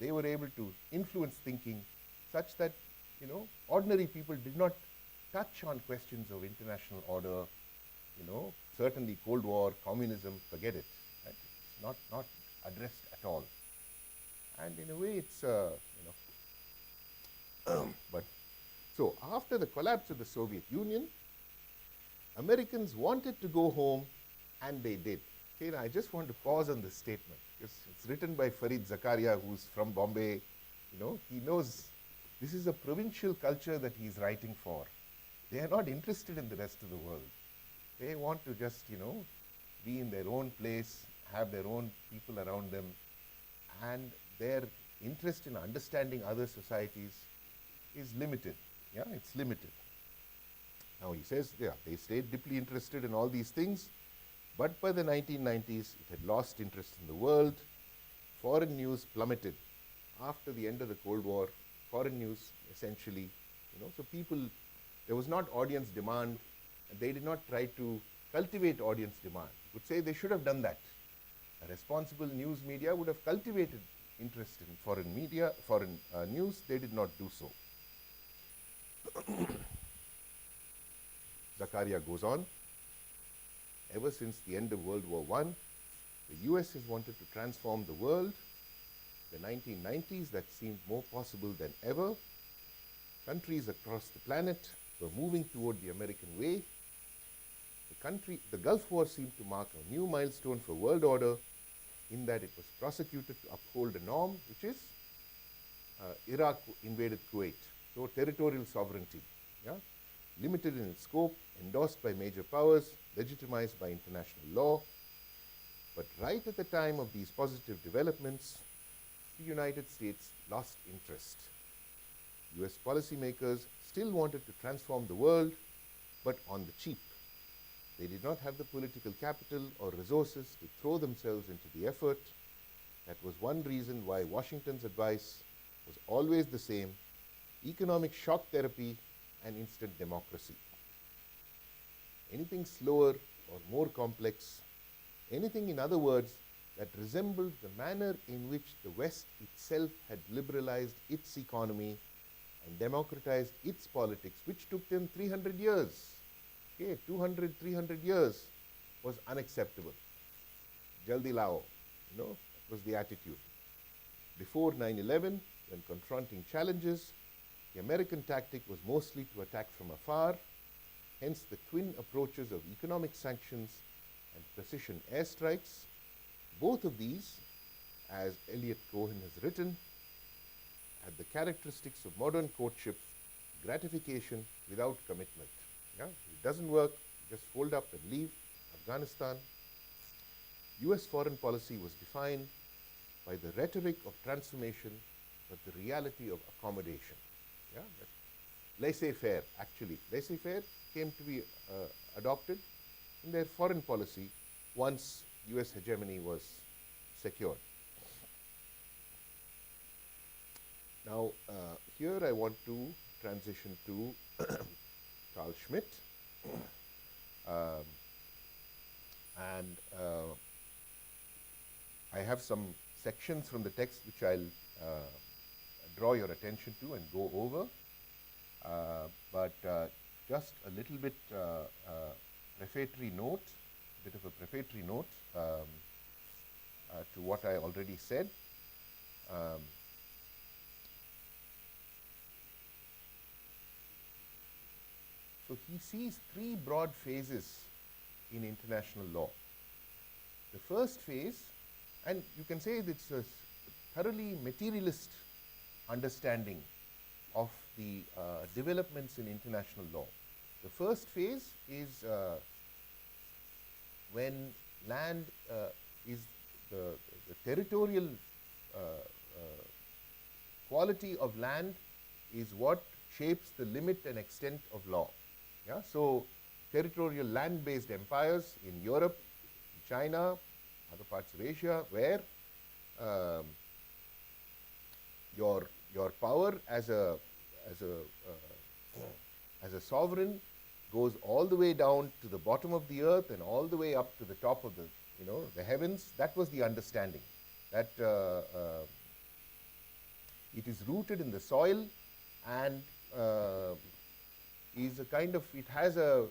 they were able to influence thinking such that, ordinary people did not touch on questions of international order, certainly Cold War, communism, forget it. Right? It's not addressed at all. And in a way, it's, but so after the collapse of the Soviet Union, Americans wanted to go home, and they did. Okay, now I just want to pause on this statement. It's written by Farid Zakaria, who's from Bombay. He knows this is a provincial culture that he's writing for. They are not interested in the rest of the world. They want to just, be in their own place, have their own people around them, and their interest in understanding other societies is limited. Yeah, it's limited. Now he says, yeah, they stayed deeply interested in all these things, but by the 1990s, it had lost interest in the world. Foreign news plummeted. After the end of the Cold War, foreign news essentially, so people, there was not audience demand, and they did not try to cultivate audience demand. You could say they should have done that. A responsible news media would have cultivated interest in foreign media, foreign news. They did not do so. Zakaria goes on. Ever since the end of World War I, the US has wanted to transform the world. The 1990s, that seemed more possible than ever. Countries across the planet were moving toward the American way. The Gulf War seemed to mark a new milestone for world order, in that it was prosecuted to uphold a norm, which is Iraq invaded Kuwait. So territorial sovereignty, yeah? Limited in its scope, endorsed by major powers, legitimized by international law. But right at the time of these positive developments, the United States lost interest. US policymakers still wanted to transform the world, but on the cheap. They did not have the political capital or resources to throw themselves into the effort. That was one reason why Washington's advice was always the same: economic shock therapy and instant democracy. Anything slower or more complex, anything, in other words, that resembled the manner in which the West itself had liberalized its economy and democratized its politics, which took them 300 years. Okay, 200, 300 years was unacceptable. Jaldi lao, that was the attitude. Before 9/11, when confronting challenges, the American tactic was mostly to attack from afar, hence the twin approaches of economic sanctions and precision airstrikes. Both of these, as Elliot Cohen has written, had the characteristics of modern courtship: gratification without commitment. Yeah? If it doesn't work, just fold up and leave. Afghanistan. US foreign policy was defined by the rhetoric of transformation, but the reality of accommodation. Yeah? Laissez-faire, actually. Laissez-faire came to be adopted in their foreign policy once US hegemony was secured. Now, here I want to transition to Carl Schmitt. And I have some sections from the text which I'll draw your attention to and go over. But just a little bit prefatory note, bit of a prefatory note to what I already said. So he sees three broad phases in international law. The first phase, and you can say it's a thoroughly materialist understanding of the developments in international law. The first phase is when land is the territorial quality of land is what shapes the limit and extent of law. Yeah? So territorial land-based empires in Europe, China, other parts of Asia, where your power as a sovereign goes all the way down to the bottom of the earth and all the way up to the top of the heavens. That was the understanding, that it is rooted in the soil and is a kind of, it has a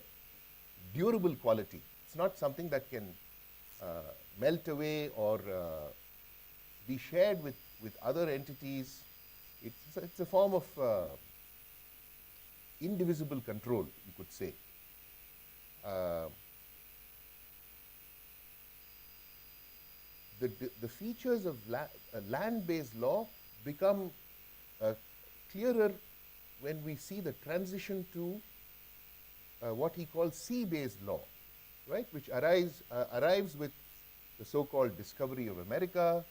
durable quality. It's not something that can melt away or be shared with other entities. It's a form of indivisible control, you could say. The features of land-based law become clearer when we see the transition to what he calls sea-based law, right, which arrives with the so-called discovery of America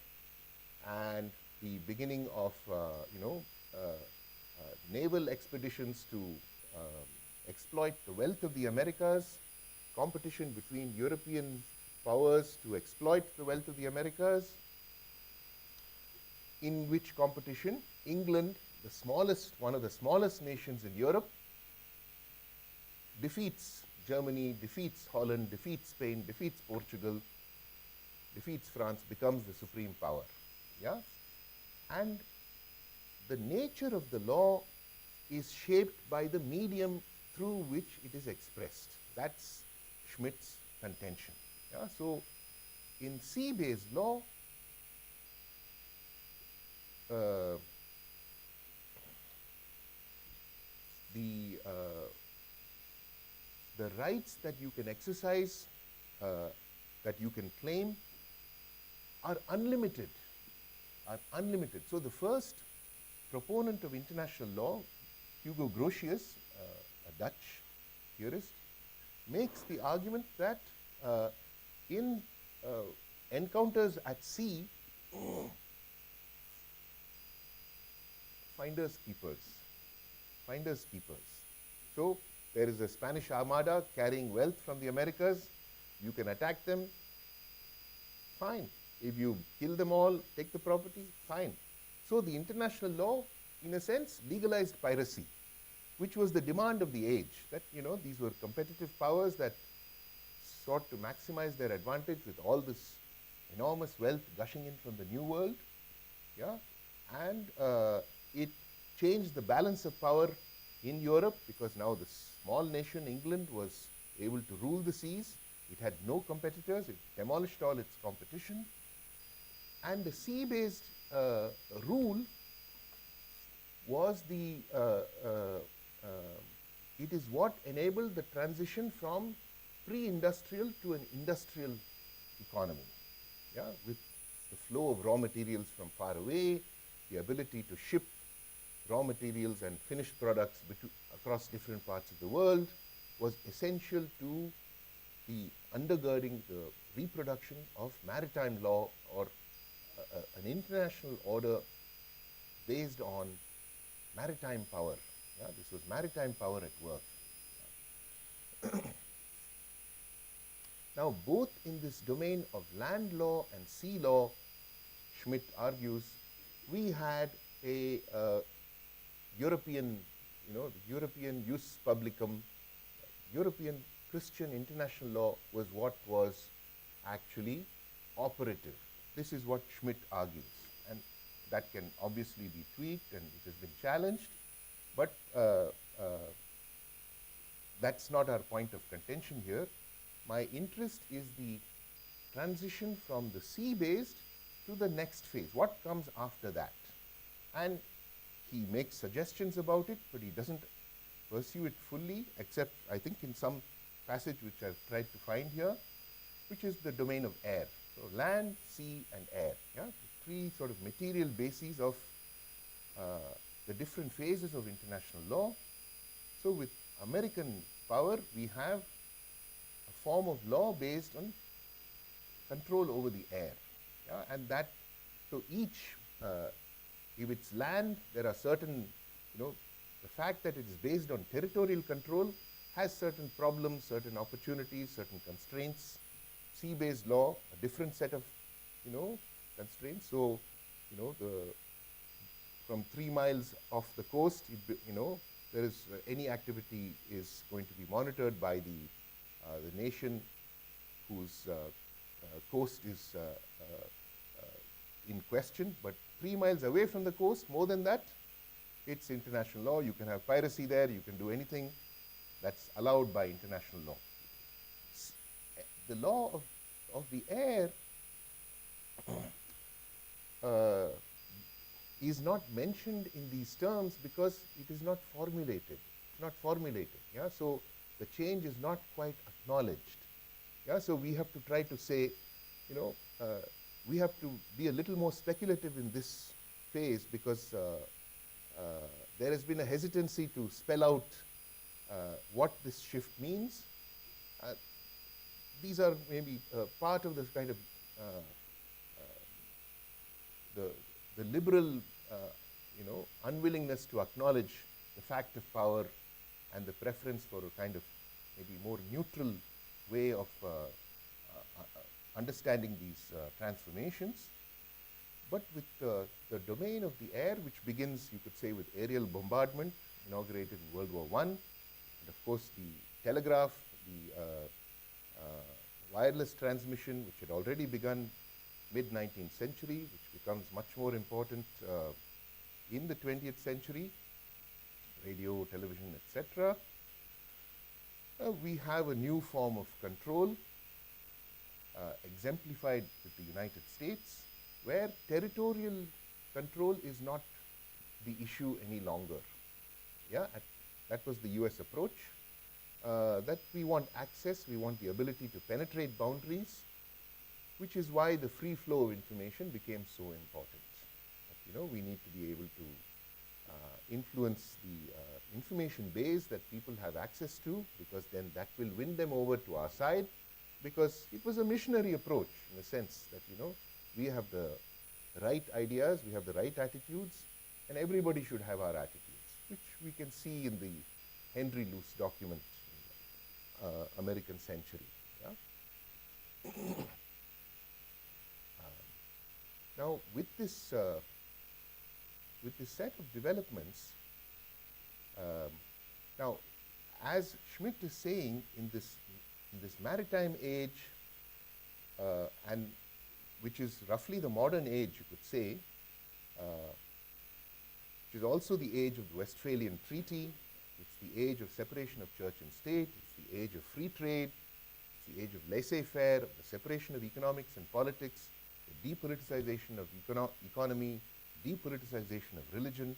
and the beginning of naval expeditions to exploit the wealth of the Americas, competition between European powers to exploit the wealth of the Americas, in which competition England, one of the smallest nations in Europe, defeats Germany, defeats Holland, defeats Spain, defeats Portugal, defeats France, becomes the supreme power. Yeah? And the nature of the law is shaped by the medium through which it is expressed. That's Schmitt's contention. Yeah? So in sea-based law, the rights that you can exercise, that you can claim, are unlimited. So the first proponent of international law, Hugo Grotius, a Dutch theorist, makes the argument that in encounters at sea, finders keepers. So there is a Spanish armada carrying wealth from the Americas. You can attack them, fine. If you kill them all, take the property, fine. So the international law, in a sense, legalized piracy, which was the demand of the age, that these were competitive powers that sought to maximize their advantage with all this enormous wealth gushing in from the New World. Yeah? And it changed the balance of power in Europe, because now the small nation England was able to rule the seas. It had no competitors. It demolished all its competition. And the sea-based rule was it is what enabled the transition from pre-industrial to an industrial economy. Yeah, with the flow of raw materials from far away, the ability to ship raw materials and finished products across different parts of the world was essential to the undergirding the reproduction of maritime law, or an international order based on maritime power. Yeah, this was maritime power at work. Now, both in this domain of land law and sea law, Schmitt argues, we had a European the European Jus Publicum, European Christian international law was what was actually operative. This is what Schmitt argues, and that can obviously be tweaked and it has been challenged, but that's not our point of contention here. My interest is the transition from the sea-based to the next phase. What comes after that? And he makes suggestions about it, but he doesn't pursue it fully, except I think in some passage which I've tried to find here, which is the domain of air. So land, sea, and air. Yeah? The three sort of material bases of the different phases of international law. So with American power, we have a form of law based on control over the air. Yeah? And that, so each, if it's land, there are certain, the fact that it is based on territorial control has certain problems, certain opportunities, certain constraints. Sea-based law, a different set of, constraints. So, from 3 miles off the coast, there is any activity is going to be monitored by the nation whose coast is in question. But 3 miles away from the coast, more than that, it's international law. You can have piracy there. You can do anything that's allowed by international law. The law of the air is not mentioned in these terms because it is not formulated. It's not formulated. Yeah? So the change is not quite acknowledged. Yeah? So we have to try to say, we have to be a little more speculative in this phase because there has been a hesitancy to spell out what this shift means. These are maybe part of this kind of the liberal, unwillingness to acknowledge the fact of power and the preference for a kind of maybe more neutral way of understanding these transformations. But with the domain of the air, which begins, you could say, with aerial bombardment, inaugurated in World War I, and of course the telegraph, the wireless transmission, which had already begun mid-19th century, which becomes much more important in the 20th century, radio, television, etc. We have a new form of control exemplified with the United States, where territorial control is not the issue any longer. Yeah, that was the US approach. That we want access, we want the ability to penetrate boundaries, which is why the free flow of information became so important. That, we need to be able to influence the information base that people have access to, because then that will win them over to our side, because it was a missionary approach in the sense that, we have the right ideas, we have the right attitudes, and everybody should have our attitudes, which we can see in the Henry Luce document, American Century. Yeah? Now, with this set of developments, now, as Schmitt is saying, in this maritime age, and which is roughly the modern age, you could say, which is also the age of the Westphalian Treaty. It's the age of separation of church and state. It's the age of free trade. It's the age of laissez-faire, the separation of economics and politics, the depoliticization of economy, depoliticization of religion,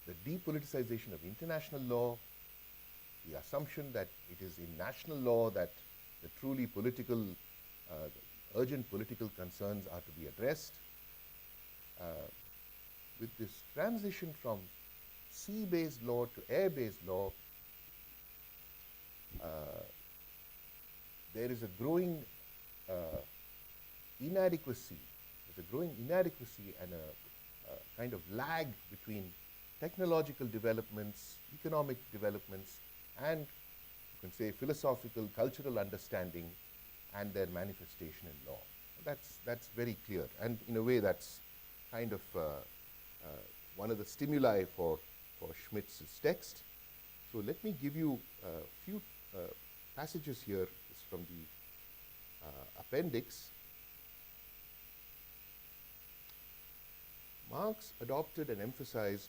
the depoliticization of international law, the assumption that it is in national law that the truly political, urgent political concerns are to be addressed. With this transition from sea-based law to air-based law, there is a growing inadequacy. There's a growing inadequacy and a kind of lag between technological developments, economic developments, and you can say philosophical, cultural understanding and their manifestation in law. That's very clear, and in a way that's kind of one of the stimuli for Schmitt's text. So let me give you a few passages here. It's from the appendix. Marx adopted and emphasized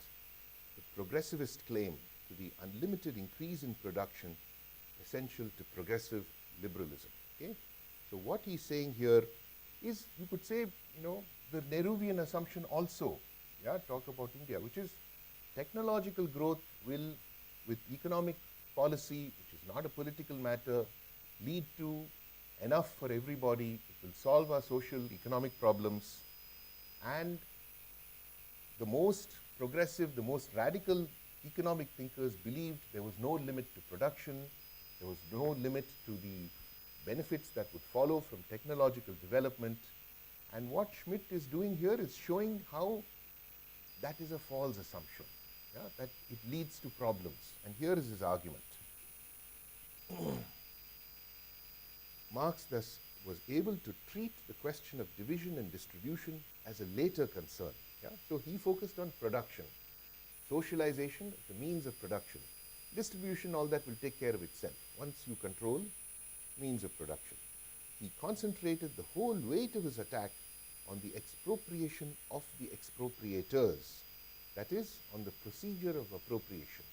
the progressivist claim to the unlimited increase in production essential to progressive liberalism. Okay? So what he's saying here is, you could say, the Nehruvian assumption also, talk about India, which is technological growth will, with economic policy, which is not a political matter, lead to enough for everybody. It will solve our social, economic problems. And the most progressive, the most radical economic thinkers believed there was no limit to production, there was no limit to the benefits that would follow from technological development. And what Schmitt is doing here is showing how that is a false assumption, that it leads to problems. And here is his argument. Marx thus was able to treat the question of division and distribution as a later concern. So he focused on production, socialization of the means of production. Distribution, all that will take care of itself once you control means of production. He concentrated the whole weight of his attack on the expropriation of the expropriators, that is, on the procedure of appropriation,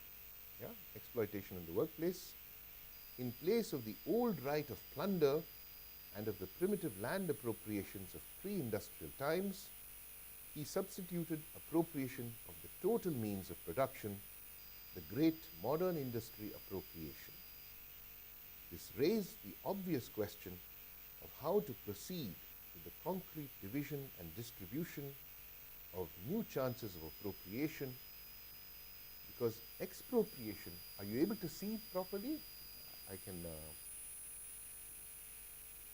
exploitation in the workplace, in place of the old right of plunder and of the primitive land appropriations of pre-industrial times. He substituted appropriation of the total means of production, the great modern industry appropriation. This raised the obvious question of how to proceed with the concrete division and distribution of new chances of appropriation, because expropriation, are you able to see it properly? I can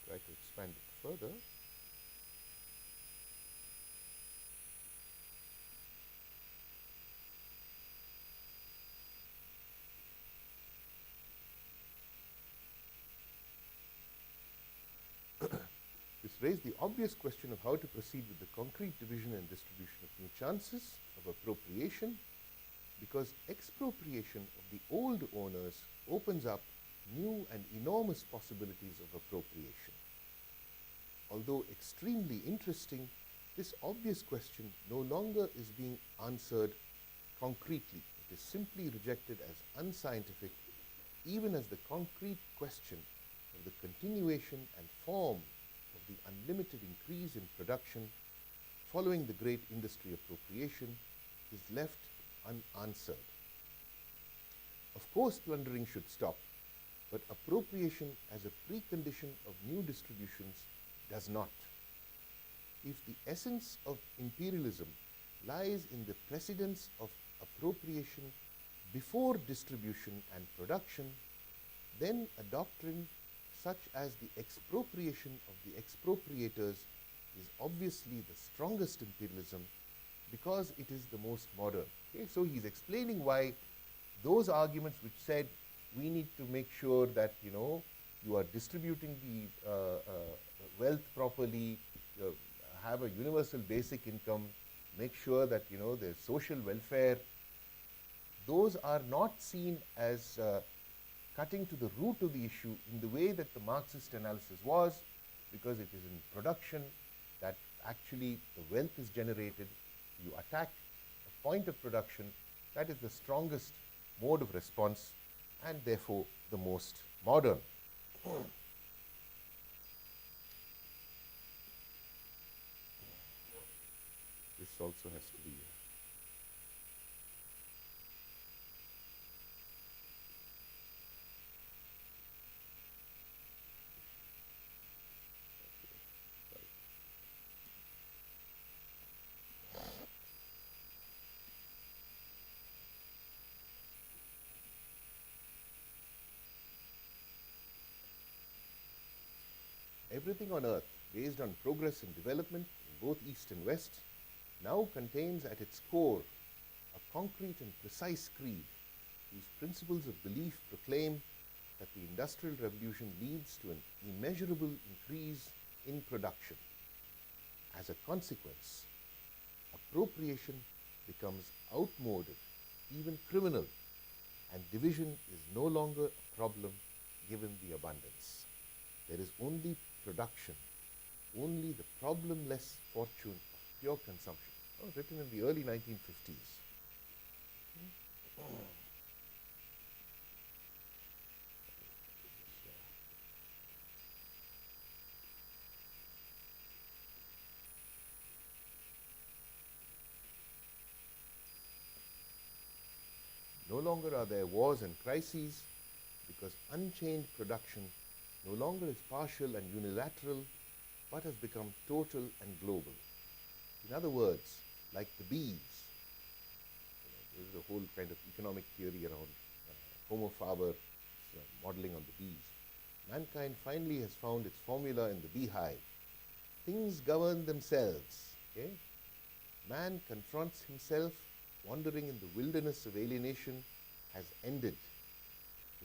try to expand it further. This raised the obvious question of how to proceed with the concrete division and distribution of new chances of appropriation, because expropriation of the old owners opens up new and enormous possibilities of appropriation. Although extremely interesting, this obvious question no longer is being answered concretely. It is simply rejected as unscientific, even as the concrete question of the continuation and form of the unlimited increase in production following the great industry appropriation is left unanswered. Of course, plundering should stop, but appropriation as a precondition of new distributions does not. If the essence of imperialism lies in the precedence of appropriation before distribution and production, then a doctrine such as the expropriation of the expropriators is obviously the strongest imperialism, because it is the most modern. Okay? So he's explaining why those arguments which said we need to make sure that you are distributing the wealth properly, have a universal basic income, make sure that there's social welfare, those are not seen as cutting to the root of the issue in the way that the Marxist analysis was, because it is in production that actually the wealth is generated. You attack a point of production, that is the strongest mode of response and therefore the most modern. This also has to be everything on earth based on progress and development in both East and West now contains at its core a concrete and precise creed whose principles of belief proclaim that the Industrial Revolution leads to an immeasurable increase in production. As a consequence, appropriation becomes outmoded, even criminal, and division is no longer a problem given the abundance. There is only production, only the problemless fortune of pure consumption. Oh, written in the early 1950s. No longer are there wars and crises because unchained production no longer is partial and unilateral but has become total and global. In other words, like the bees, there is a whole kind of economic theory around Homo faber modeling on the bees. Mankind finally has found its formula in the beehive. Things govern themselves. Okay? Man confronts himself, wandering in the wilderness of alienation has ended.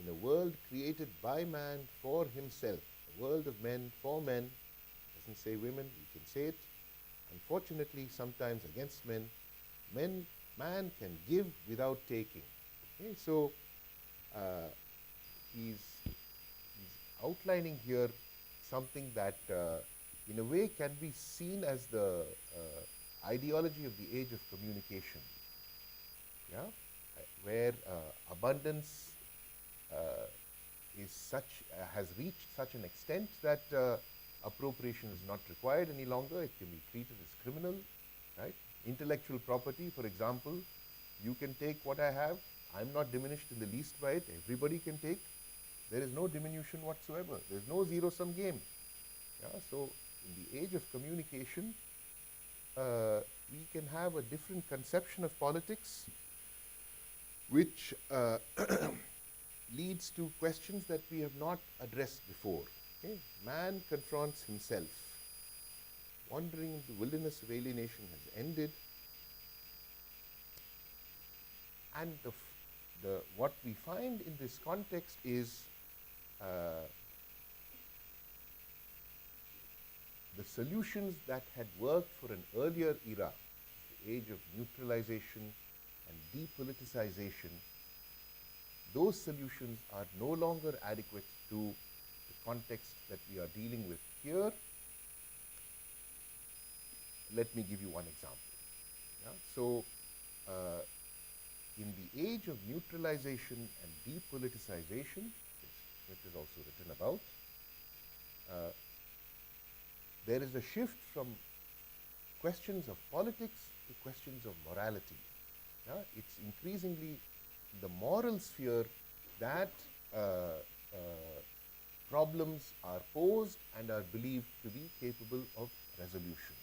In a world created by man for himself, a world of men for men, doesn't say women, we can say it. Unfortunately, sometimes against men, man can give without taking. Okay? So he's outlining here something that in a way can be seen as the ideology of the age of communication, yeah, where abundance is has reached such an extent that appropriation is not required any longer. It can be treated as criminal, right? Intellectual property, for example, you can take what I have. I'm not diminished in the least by it. Everybody can take. There is no diminution whatsoever. There's no zero-sum game. Yeah? So in the age of communication, we can have a different conception of politics, which leads to questions that we have not addressed before. Okay? Man confronts himself. Wandering in the wilderness of alienation has ended. And what we find in this context is the solutions that had worked for an earlier era, the age of neutralization and depoliticization, those solutions are no longer adequate to the context that we are dealing with here. Let me give you one example. Yeah? So, in the age of neutralization and depoliticization, which Schmitt is also written about, there is a shift from questions of politics to questions of morality. Yeah? It's increasingly the moral sphere that problems are posed and are believed to be capable of resolution.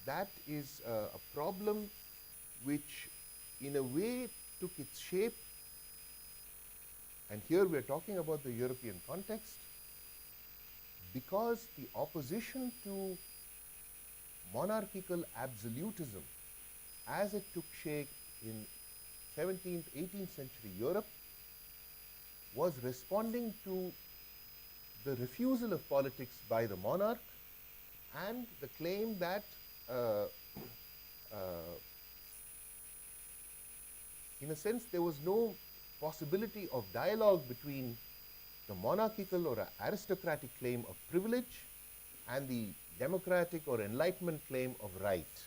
That is a problem which in a way took its shape, and here we are talking about the European context, because the opposition to monarchical absolutism as it took shape in 17th, 18th century Europe was responding to the refusal of politics by the monarch and the claim that in a sense there was no possibility of dialogue between the monarchical or aristocratic claim of privilege and the democratic or enlightenment claim of right.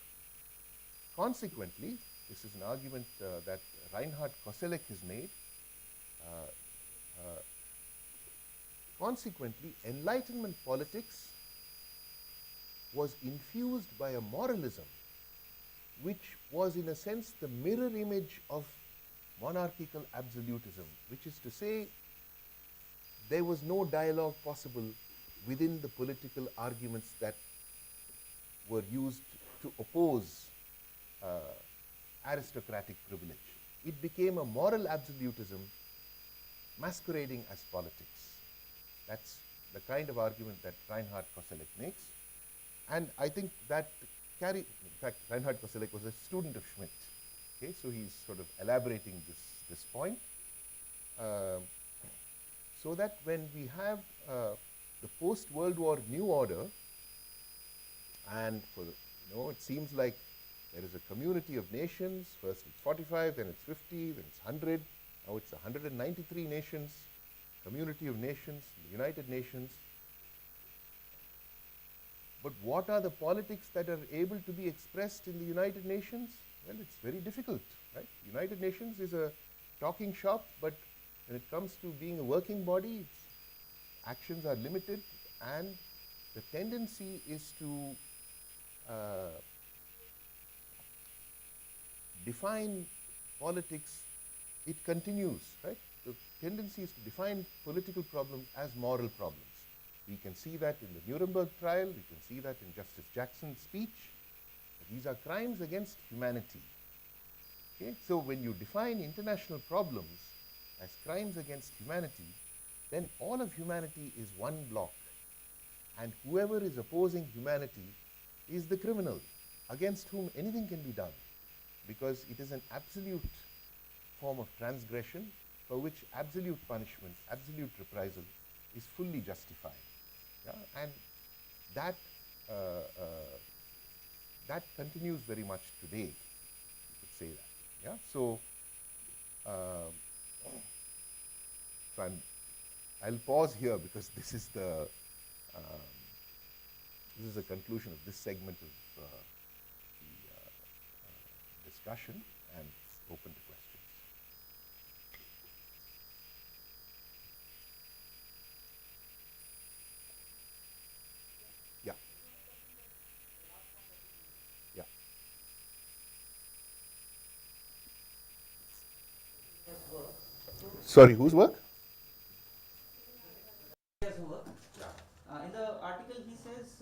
Consequently, this is an argument that Reinhard Koselleck has made. Consequently, Enlightenment politics was infused by a moralism which was in a sense the mirror image of monarchical absolutism, which is to say there was no dialogue possible within the political arguments that were used to oppose aristocratic privilege. It became a moral absolutism masquerading as politics. That's the kind of argument that Reinhard Koselleck makes. And I think that in fact, Reinhard Koselleck was a student of Schmitt. Okay, so he's sort of elaborating this point. So that when we have the post-World War New Order, and it seems like There is a community of nations. First it's 45, then it's 50, then it's 100. Now it's 193 nations, community of nations, the United Nations. But what are the politics that are able to be expressed in the United Nations? Well, it's very difficult, right? United Nations is a talking shop, but when it comes to being a working body, its actions are limited, and the tendency is to define politics. It continues, right? The tendency is to define political problems as moral problems. We can see that in the Nuremberg trial, we can see that in Justice Jackson's speech. These are crimes against humanity. Okay? So when you define international problems as crimes against humanity, then all of humanity is one block. And whoever is opposing humanity is the criminal against whom anything can be done, because it is an absolute form of transgression for which absolute punishment, absolute reprisal is fully justified. Yeah? And that, that continues very much today, you could say that. Yeah? So, I'll pause here because this is the conclusion of this segment of the discussion, and open to questions. Yeah. Yeah. Sorry, whose work? His work. In the article he says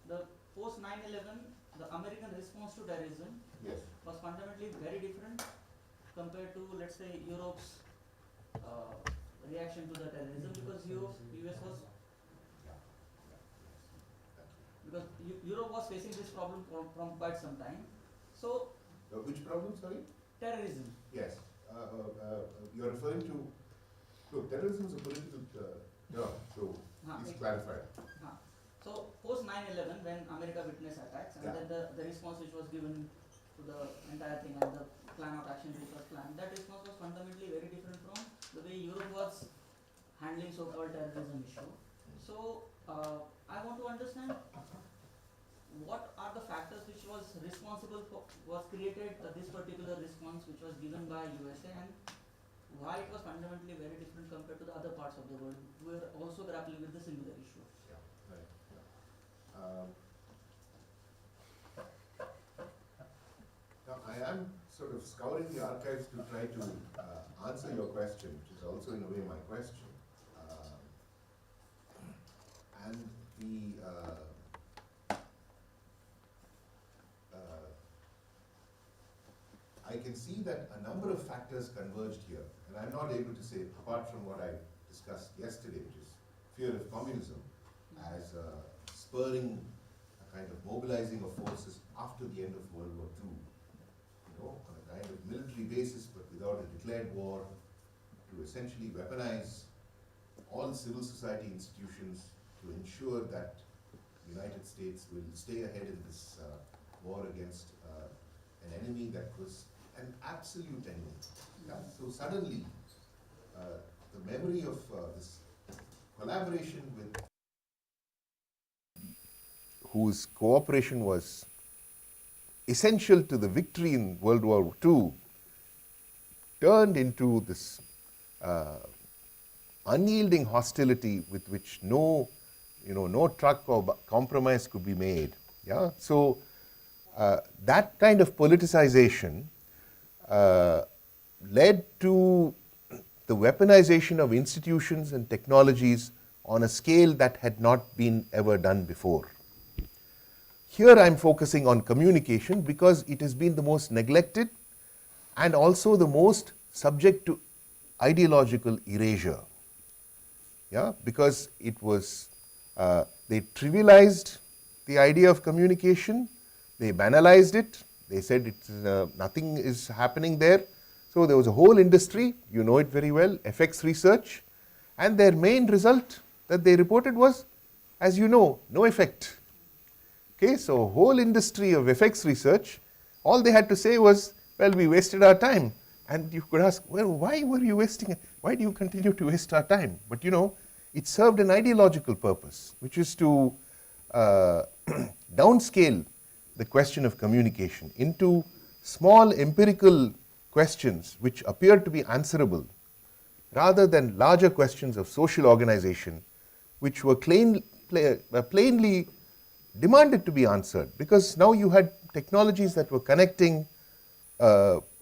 the post 9/11, the American response to terrorism Yes. was fundamentally very different compared to, let's say, Europe's reaction to the terrorism, because US was, because Europe was facing this problem from quite some time. So Which problem, sorry? terrorism. Yes. You're referring to, look, terrorism is a political term, so please clarify. So post 9/11, when America witnessed attacks, and then the response which was given to the entire thing, and the plan of action which was planned, that response was fundamentally very different from the way Europe was handling so-called terrorism issue. So I want to understand what are the factors which was responsible for, was created this particular response which was given by USA, and why it was fundamentally very different compared to the other parts of the world who were also grappling with the similar issue. Yeah, right. Yeah. Now, I am sort of scouring the archives to try to answer your question, which is also in a way my question. And I can see that a number of factors converged here, and I'm not able to say, apart from what I discussed yesterday, which is fear of communism as spurring a kind of mobilizing of forces after the end of World War II, you know, on a kind of military basis but without a declared war, to essentially weaponize all civil society institutions to ensure that the United States will stay ahead in this war against an enemy that was an absolute enemy. Yeah? So suddenly, the memory of this collaboration with whose cooperation was essential to the victory in World War II turned into this unyielding hostility with which no truck or compromise could be made. Yeah, so that kind of politicization led to the weaponization of institutions and technologies on a scale that had not been ever done before. Here I'm focusing on communication because it has been the most neglected and also the most subject to ideological erasure. Yeah, because it was, they trivialized the idea of communication, they banalized it, they said it's, nothing is happening there. So there was a whole industry, you know it very well, FX research, and their main result that they reported was, as you know, no effect. Okay, so whole industry of effects research, all they had to say was, well, we wasted our time. And you could ask, well, why were you wasting it? Why do you continue to waste our time? But you know, it served an ideological purpose, which is to downscale the question of communication into small empirical questions which appeared to be answerable, rather than larger questions of social organization, which were plainly demanded to be answered, because now you had technologies that were connecting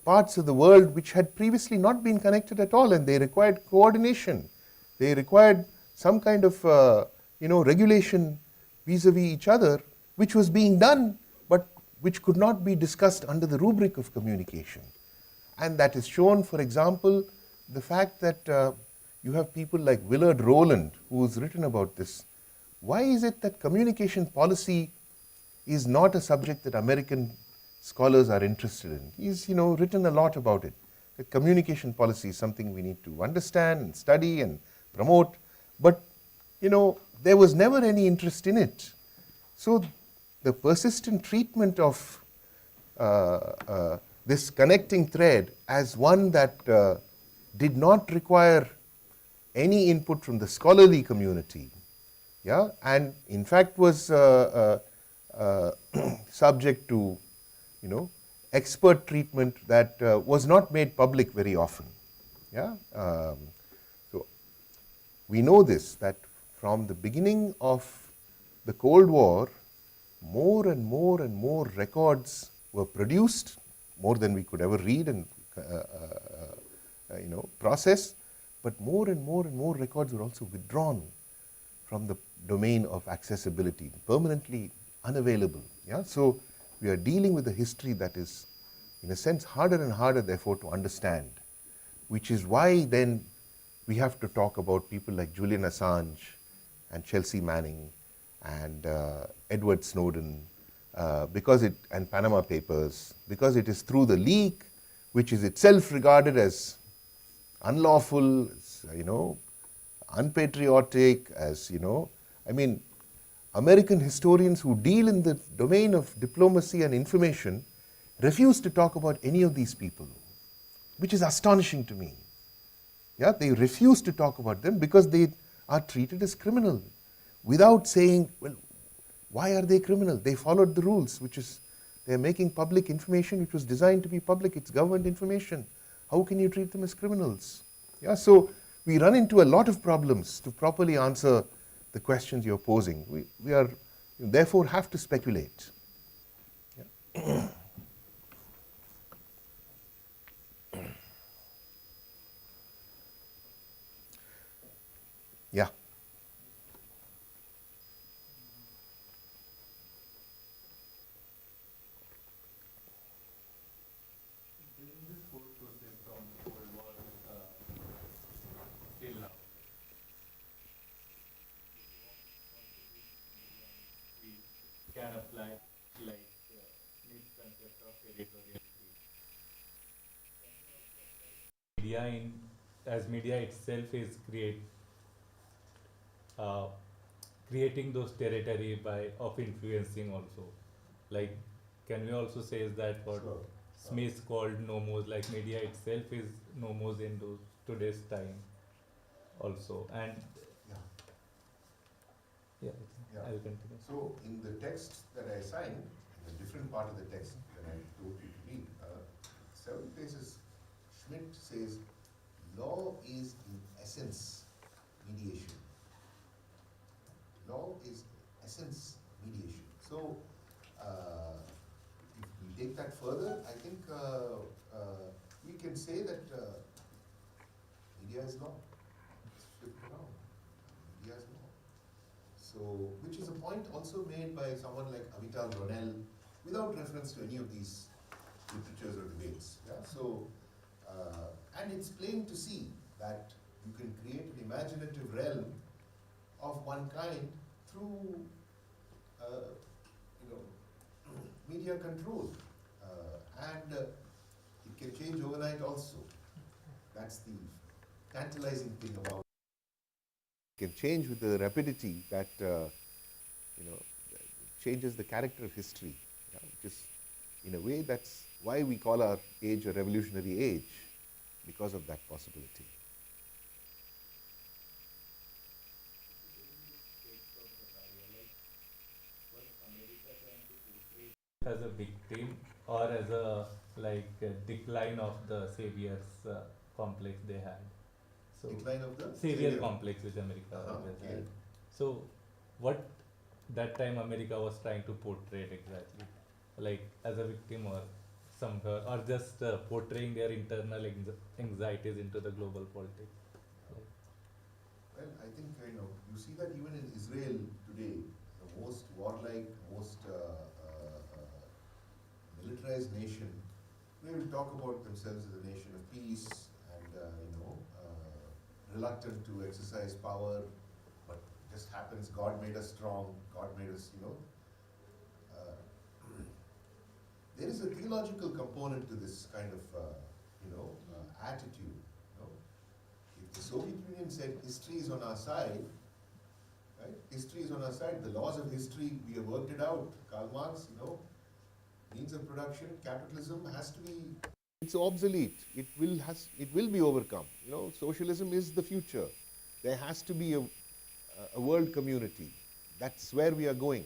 parts of the world which had previously not been connected at all, and they required coordination. They required some kind of regulation vis-a-vis each other, which was being done, but which could not be discussed under the rubric of communication. And that is shown, for example, the fact that you have people like Willard Rowland, who's written about this. Why is it that communication policy is not a subject that American scholars are interested in? He's written a lot about it. That communication policy is something we need to understand and study and promote, but there was never any interest in it. So the persistent treatment of this connecting thread as one that did not require any input from the scholarly community, and in fact was subject to expert treatment that was not made public very often. So we know this, that from the beginning of the Cold War, more and more and more records were produced, more than we could ever read and process, but more and more and more records were also withdrawn from the domain of accessibility, permanently unavailable. So we are dealing with a history that is, in a sense, harder and harder, therefore, to understand, which is why then we have to talk about people like Julian Assange and Chelsea Manning and Edward Snowden, and Panama Papers, because it is through the leak, which is itself regarded as unlawful, as, unpatriotic, as American historians who deal in the domain of diplomacy and information refuse to talk about any of these people, which is astonishing to me. They refuse to talk about them because they are treated as criminal, without saying, well, why are they criminal? They followed the rules, which is they're making public information which was designed to be public. It's government information. How can you treat them as criminals? So we run into a lot of problems to properly answer the questions you're posing. We are therefore have to speculate. Yeah. During this whole process from Cold War till now, we can apply like Schmitt's concept of territoriality. Media as media itself is uh, creating those territory of influencing also. Like, can we also say is that what Sure. Smith called nomos, like media itself is nomos in today's time also. And yeah, Yeah. I'll continue. So in the text that I assigned, in a different part of the text that I told you to read, several places Schmitt says law is in essence mediation. Law is essence mediation. So if we take that further, I think we can say that media is law. It's flipped around. Media is law. So, which is a point also made by someone like Avital Ronell, without reference to any of these literatures or debates. So, and it's plain to see that you can create an imaginative realm of one kind through, media control, and it can change overnight also. That's the tantalizing thing about it. Can change with the rapidity that changes the character of history, yeah, which is, in a way, that's why we call our age a revolutionary age, because of that possibility. Take from Zakaria, like, was America trying to portray as a victim or as a decline of the savior's complex they had? So Decline of the savior complex which America always okay. had. So what that time America was trying to portray exactly, like as a victim or somewhere, or just portraying their internal anxieties into the global politics. Well, I think you see that even in Israel today, the most warlike, most militarized nation, they will talk about themselves as a nation of peace and reluctant to exercise power, but just happens God made us strong, God made us, there is a theological component to this kind of attitude. If the Soviet Union said history is on our side, right? History is on our side. The laws of history, we have worked it out. Karl Marx, means of production, capitalism has to be. It's obsolete. It will be overcome. Socialism is the future. There has to be a world community. That's where we are going.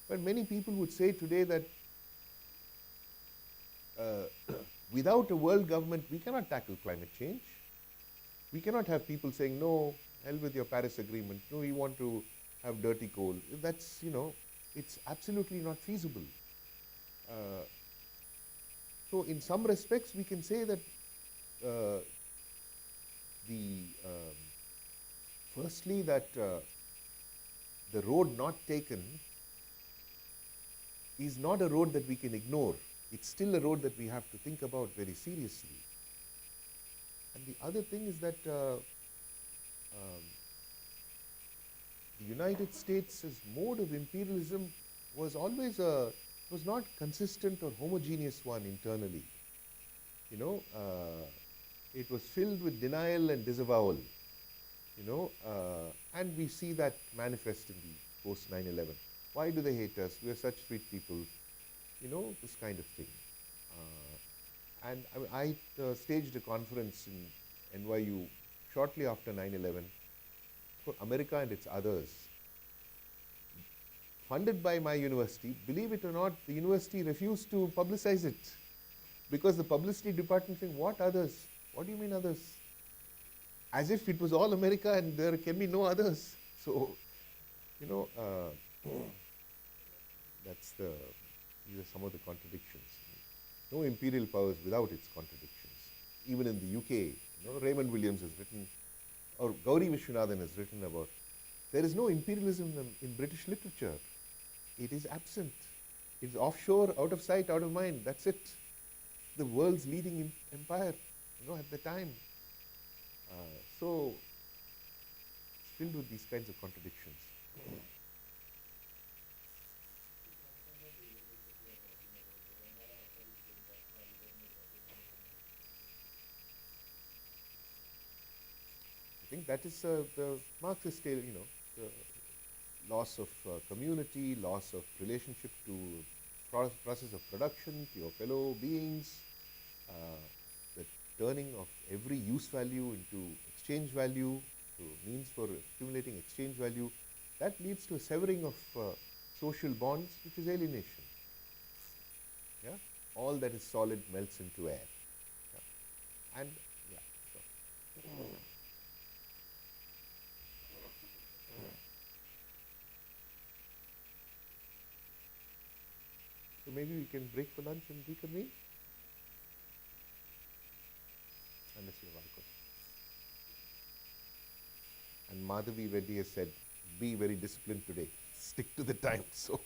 But many people would say today that without a world government, we cannot tackle climate change. We cannot have people saying, no, hell with your Paris Agreement. No, we want to have dirty coal. That's, it's absolutely not feasible. So in some respects, we can say that firstly, that the road not taken is not a road that we can ignore. It's still a road that we have to think about very seriously. And the other thing is that the United States' mode of imperialism was always was not consistent or homogeneous one internally. It was filled with denial and disavowal. And we see that manifest in the post 9/11. Why do they hate us? We are such sweet people. This kind of thing. And I staged a conference in NYU shortly after 9/11 for America and its others, funded by my university. Believe it or not, the university refused to publicize it because the publicity department saying, what others? What do you mean others? As if it was all America and there can be no others. So, these are some of the contradictions. No imperial powers without its contradictions. Even in the UK, Raymond Williams has written, or Gauri Vishwanathan has written about, there is no imperialism in British literature. It is absent. It's offshore, out of sight, out of mind. That's it. The world's leading empire, at the time. So, it's filled with these kinds of contradictions. I think that is the Marxist tale, the loss of community, loss of relationship to process of production, to your fellow beings, the turning of every use value into exchange value, to means for accumulating exchange value. That leads to a severing of social bonds, which is alienation. Yeah? All that is solid melts into air. Yeah? And, yeah. So maybe we can break for lunch and reconvene? Unless you have other questions. And Madhavi Reddy has said, be very disciplined today. Stick to the time. So.